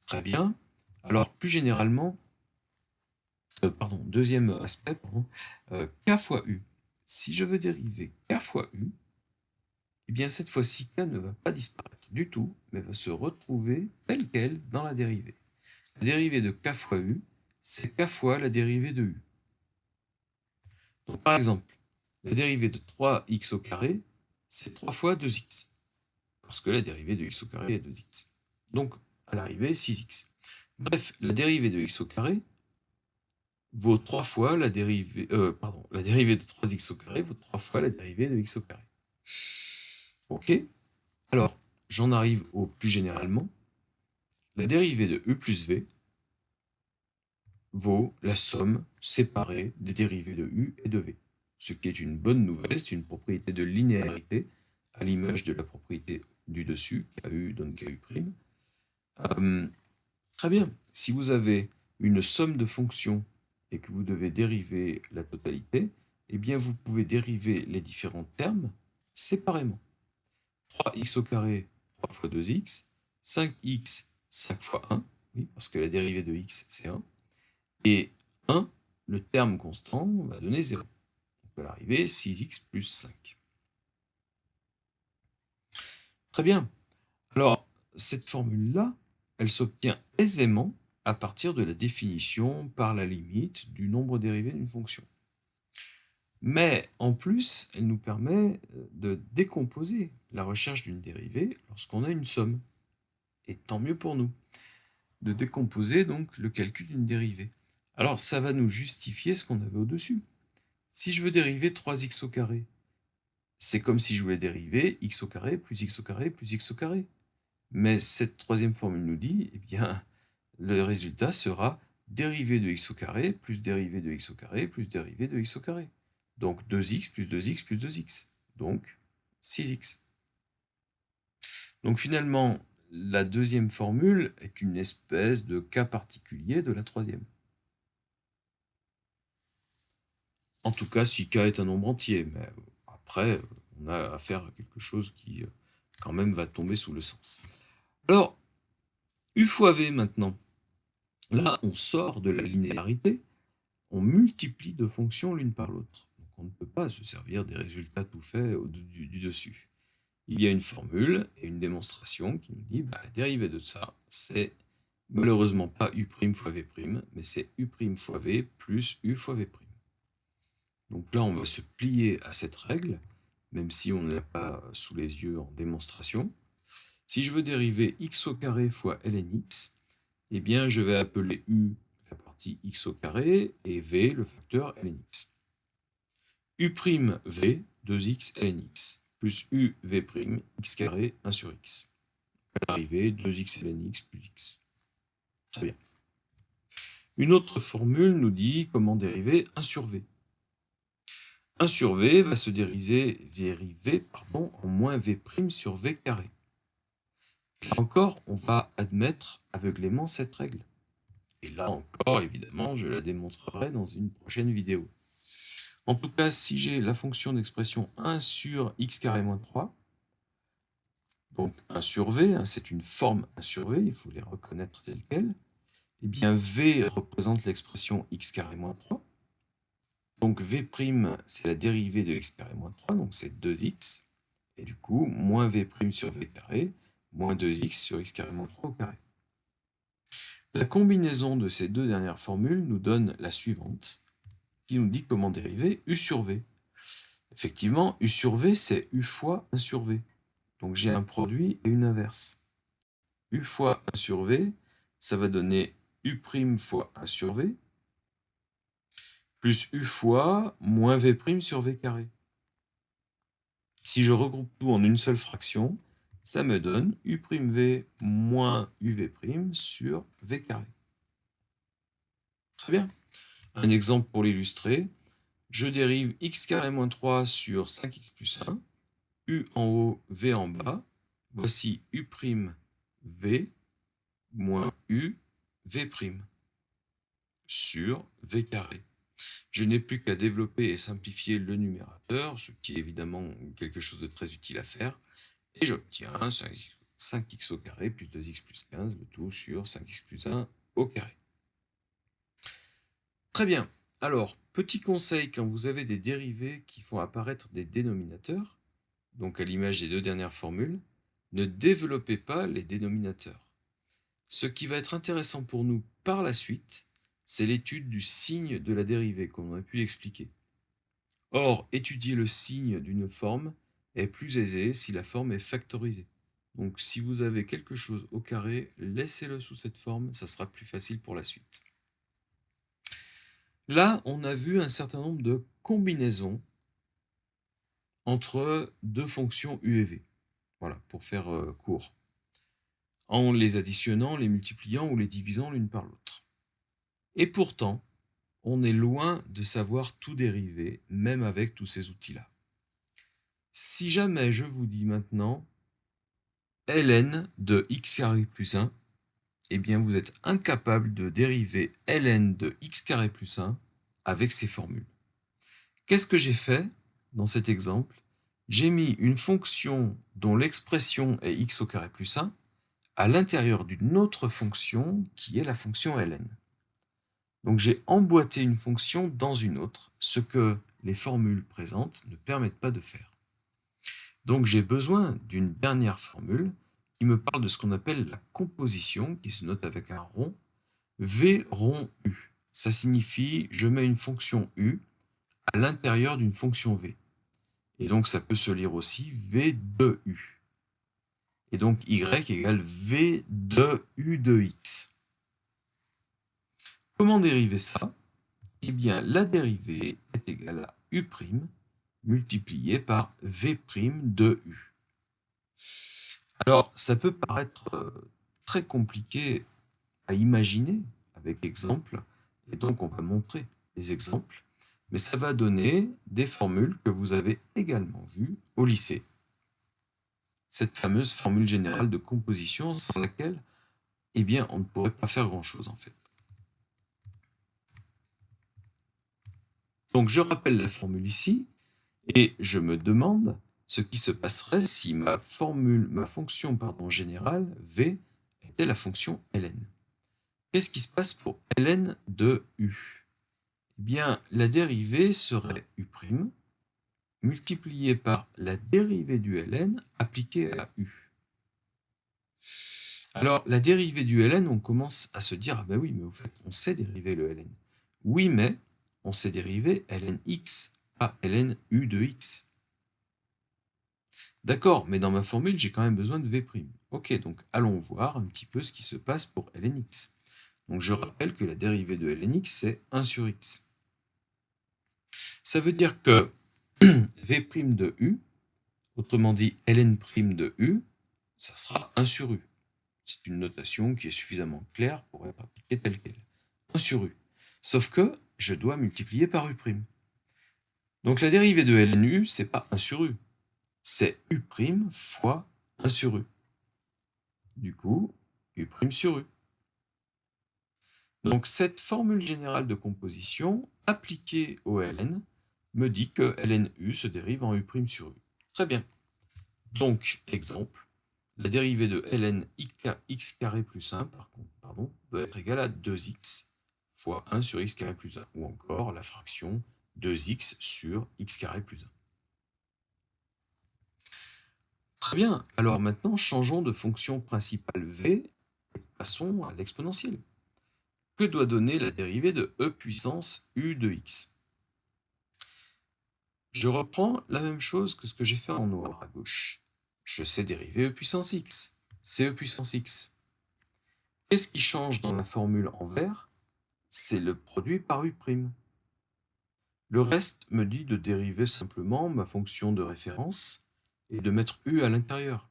Speaker 1: Très bien. Alors, plus généralement, deuxième aspect, k fois u. Si je veux dériver k fois u, eh bien, cette fois-ci, k ne va pas disparaître du tout, mais va se retrouver telle quelle dans la dérivée. La dérivée de k fois u, c'est k fois la dérivée de u. Donc, par exemple, la dérivée de 3x au carré, c'est 3 fois 2x. Parce que la dérivée de x au carré est 2x. Donc, à l'arrivée, 6x. Bref, la dérivée de x au carré vaut 3 fois la dérivée... la dérivée de 3x au carré vaut 3 fois la dérivée de x au carré. Ok. Alors, j'en arrive au plus généralement. La dérivée de u plus v vaut la somme séparée des dérivées de u et de v. Ce qui est une bonne nouvelle, c'est une propriété de linéarité, à l'image de la propriété du dessus, KU donne KU'. Très bien, si vous avez une somme de fonctions et que vous devez dériver la totalité, eh bien vous pouvez dériver les différents termes séparément. 3x au carré, 3 fois 2x, 5x, 5 fois 1, oui, parce que la dérivée de x, c'est 1, et 1, le terme constant, va donner 0. Donc à l'arrivée, 6x plus 5. Très bien. Alors, cette formule-là, elle s'obtient aisément à partir de la définition par la limite du nombre dérivé d'une fonction. Mais en plus, elle nous permet de décomposer la recherche d'une dérivée lorsqu'on a une somme. Et tant mieux pour nous, de décomposer donc le calcul d'une dérivée. Alors ça va nous justifier ce qu'on avait au-dessus. Si je veux dériver 3x au carré, c'est comme si je voulais dériver x au carré plus x au carré plus x au carré. Mais cette troisième formule nous dit, eh bien, le résultat sera dérivée de x au carré plus dérivée de x au carré plus dérivée de x au carré. Donc 2x plus 2x plus 2x. Donc 6x. Donc finalement, la deuxième formule est une espèce de cas particulier de la troisième. En tout cas, si k est un nombre entier, mais après, on a affaire à quelque chose qui, quand même, va tomber sous le sens. Alors, u fois v maintenant. Là, on sort de la linéarité, on multiplie deux fonctions l'une par l'autre. Donc on ne peut pas se servir des résultats tout faits du dessus. Il y a une formule et une démonstration qui nous dit la dérivée de ça, c'est malheureusement pas u' fois v', mais c'est u' fois v plus u fois v'. Donc là, on va se plier à cette règle, même si on ne l'a pas sous les yeux en démonstration. Si je veux dériver x au carré fois ln x, eh bien, je vais appeler u la partie x au carré et v le facteur ln x. u'v, 2x ln x, plus uv', x carré, 1 sur x. Dérivée 2x ln x plus x. Très bien. Une autre formule nous dit comment dériver 1 sur v. 1 sur v va se dériver en moins v' sur v carré. Là encore, on va admettre aveuglément cette règle. Et là encore, évidemment, je la démontrerai dans une prochaine vidéo. En tout cas, si j'ai la fonction d'expression 1 sur x carré moins 3, donc 1 sur v, c'est une forme 1 sur v, il faut les reconnaître telles quelles, eh bien v représente l'expression x carré moins 3. Donc v', c'est la dérivée de x carré moins 3, donc c'est 2x, et du coup, moins v' sur v carré, moins 2x sur x carré moins 3 au carré. La combinaison de ces deux dernières formules nous donne la suivante, qui nous dit comment dériver u sur v. Effectivement, u sur v, c'est u fois 1 sur v. Donc j'ai un produit et une inverse. U fois 1 sur v, ça va donner u' fois 1 sur v, plus u fois moins v' sur v carré. Si je regroupe tout en une seule fraction, ça me donne u'v moins uv' sur v carré. Très bien. Un exemple pour l'illustrer. Je dérive x carré moins 3 sur 5x plus 1, u en haut, v en bas. Voici u'v moins uv' sur v carré. Je n'ai plus qu'à développer et simplifier le numérateur, ce qui est évidemment quelque chose de très utile à faire, et j'obtiens 5x au carré plus 2x plus 15, le tout sur 5x plus 1 au carré. Très bien. Alors, petit conseil, quand vous avez des dérivées qui font apparaître des dénominateurs, donc à l'image des deux dernières formules, ne développez pas les dénominateurs. Ce qui va être intéressant pour nous par la suite, c'est l'étude du signe de la dérivée, comme on a pu l'expliquer. Or, étudier le signe d'une forme est plus aisé si la forme est factorisée. Donc si vous avez quelque chose au carré, laissez-le sous cette forme, ça sera plus facile pour la suite. Là, on a vu un certain nombre de combinaisons entre deux fonctions u et v. Voilà, pour faire court. En les additionnant, les multipliant ou les divisant l'une par l'autre. Et pourtant, on est loin de savoir tout dériver, même avec tous ces outils-là. Si jamais je vous dis maintenant ln de x carré plus 1, eh bien vous êtes incapable de dériver ln de x carré plus 1 avec ces formules. Qu'est-ce que j'ai fait dans cet exemple? J'ai mis une fonction dont l'expression est x au carré plus 1 à l'intérieur d'une autre fonction qui est la fonction ln. Donc j'ai emboîté une fonction dans une autre, ce que les formules présentes ne permettent pas de faire. Donc j'ai besoin d'une dernière formule qui me parle de ce qu'on appelle la composition, qui se note avec un rond, v rond u. Ça signifie je mets une fonction u à l'intérieur d'une fonction v. Et donc, ça peut se lire aussi v de u. Et donc, y égale v de u de x. Comment dériver ça? Eh bien, la dérivée est égale à u' multiplié par v' de u. Alors, ça peut paraître très compliqué à imaginer avec exemple, et donc on va montrer des exemples, mais ça va donner des formules que vous avez également vues au lycée. Cette fameuse formule générale de composition sans laquelle, eh bien, on ne pourrait pas faire grand-chose en fait. Donc je rappelle la formule ici, et je me demande ce qui se passerait si ma fonction générale, v, était la fonction ln. Qu'est-ce qui se passe pour ln de u? Eh bien, la dérivée serait u' multipliée par la dérivée du ln appliquée à u. Alors, la dérivée du ln, on commence à se dire, ah ben oui, mais au fait, on sait dériver le ln. Oui, mais on sait dériver ln x, pas ln u de x. D'accord, mais dans ma formule, j'ai quand même besoin de v'. Ok, donc allons voir un petit peu ce qui se passe pour ln x. Donc je rappelle que la dérivée de ln x, c'est 1 sur x. Ça veut dire que v' de u, autrement dit ln' de u, ça sera 1 sur u. C'est une notation qui est suffisamment claire pour être appliquée telle qu'elle. 1 sur u. Sauf que je dois multiplier par u'. Donc la dérivée de ln u, c'est pas 1 sur u. C'est u' fois 1 sur u. Du coup, u' sur u. Donc cette formule générale de composition, appliquée au ln, me dit que ln u se dérive en u' sur u. Très bien. Donc, exemple, la dérivée de ln x carré plus 1, doit être égale à 2x fois 1 sur x carré plus 1, ou encore la fraction 2x sur x carré plus 1. Très bien, alors maintenant changeons de fonction principale v, et passons à l'exponentielle. Que doit donner la dérivée de e puissance u de x? Je reprends la même chose que ce que j'ai fait en noir à gauche. Je sais dériver e puissance x. C'est e puissance x. Qu'est-ce qui change dans la formule en vert? C'est le produit par u'. Le reste me dit de dériver simplement ma fonction de référence et de mettre u à l'intérieur.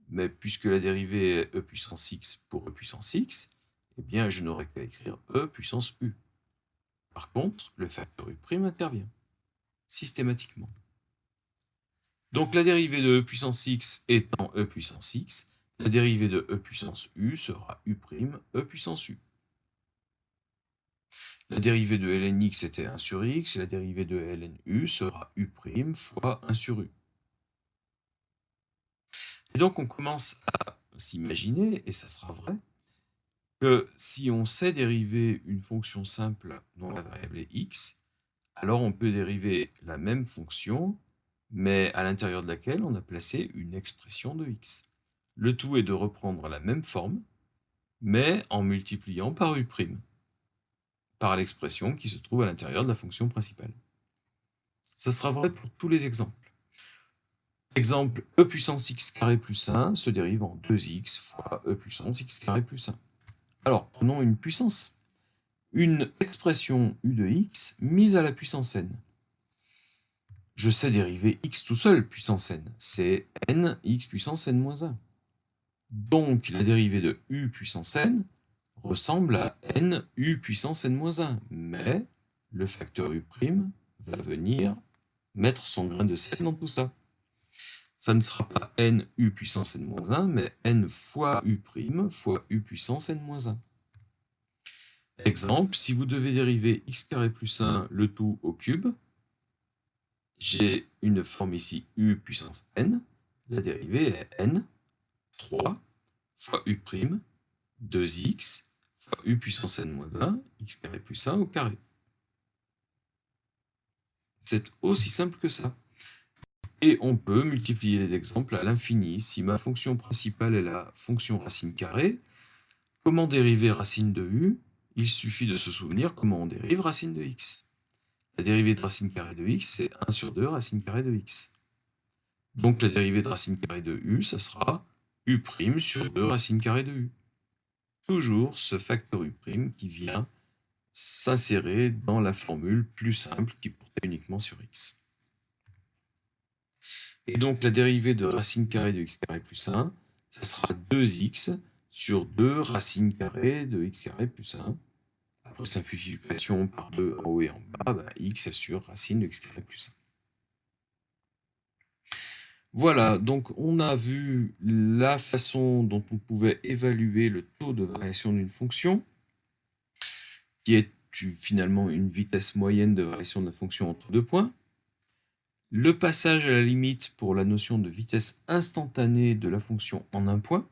Speaker 1: Mais puisque la dérivée est e puissance x pour e puissance x, eh bien je n'aurai qu'à écrire e puissance u. Par contre, le facteur u' intervient, systématiquement. Donc la dérivée de e puissance x étant e puissance x, la dérivée de e puissance u sera u', e puissance u. La dérivée de ln x était 1 sur x, la dérivée de ln u sera u' fois 1 sur u. Et donc on commence à s'imaginer, et ça sera vrai, que si on sait dériver une fonction simple dont la variable est x, alors on peut dériver la même fonction, mais à l'intérieur de laquelle on a placé une expression de x. Le tout est de reprendre la même forme, mais en multipliant par u', par l'expression qui se trouve à l'intérieur de la fonction principale. Ça sera vrai pour tous les exemples. Exemple, e puissance x carré plus 1 se dérive en 2x fois e puissance x carré plus 1. Alors, prenons une puissance. Une expression u de x mise à la puissance n. Je sais dériver x tout seul, puissance n. C'est n x puissance n-1. Donc, la dérivée de u puissance n ressemble à n u puissance n-1. Mais le facteur u' va venir mettre son grain de sel dans tout ça. Ça ne sera pas n u puissance n-1, mais n fois u' fois u puissance n-1. Exemple, si vous devez dériver x carré plus 1 le tout au cube, j'ai une forme ici u puissance n, la dérivée est n, 3 fois u', 2x fois u puissance n-1, x carré plus 1 au carré. C'est aussi simple que ça. Et on peut multiplier les exemples à l'infini. Si ma fonction principale est la fonction racine carrée, comment dériver racine de u? Il suffit de se souvenir comment on dérive racine de x. La dérivée de racine carrée de x, c'est 1 sur 2 racine carrée de x. Donc la dérivée de racine carrée de u, ça sera u' sur 2 racine carrée de u. Toujours ce facteur u' qui vient s'insérer dans la formule plus simple qui portait uniquement sur x. Et donc la dérivée de racine carrée de x carré plus 1, ça sera 2x sur 2 racine carrée de x carré plus 1. Après simplification par 2 en haut et en bas, x sur racine de x carré plus 1. Voilà, donc on a vu la façon dont on pouvait évaluer le taux de variation d'une fonction, qui est finalement une vitesse moyenne de variation de la fonction entre deux points. Le passage à la limite pour la notion de vitesse instantanée de la fonction en un point,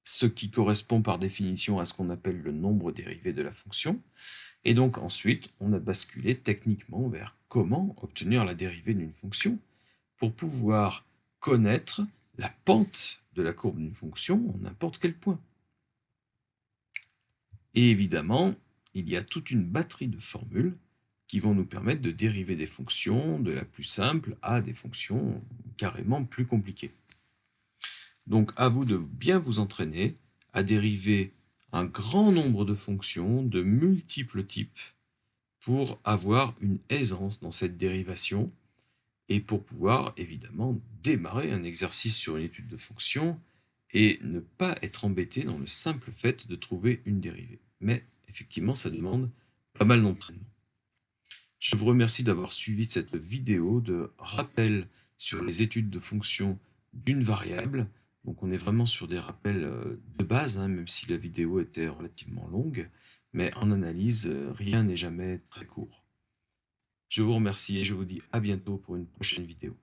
Speaker 1: ce qui correspond par définition à ce qu'on appelle le nombre dérivé de la fonction. Et donc ensuite, on a basculé techniquement vers comment obtenir la dérivée d'une fonction pour pouvoir connaître la pente de la courbe d'une fonction en n'importe quel point. Et évidemment, il y a toute une batterie de formules qui vont nous permettre de dériver des fonctions de la plus simple à des fonctions carrément plus compliquées. Donc à vous de bien vous entraîner à dériver un grand nombre de fonctions de multiples types pour avoir une aisance dans cette dérivation et pour pouvoir évidemment démarrer un exercice sur une étude de fonction et ne pas être embêté dans le simple fait de trouver une dérivée. Mais effectivement, ça demande pas mal d'entraînement. Je vous remercie d'avoir suivi cette vidéo de rappel sur les études de fonctions d'une variable. Donc on est vraiment sur des rappels de base, même si la vidéo était relativement longue, mais en analyse, rien n'est jamais très court. Je vous remercie et je vous dis à bientôt pour une prochaine vidéo.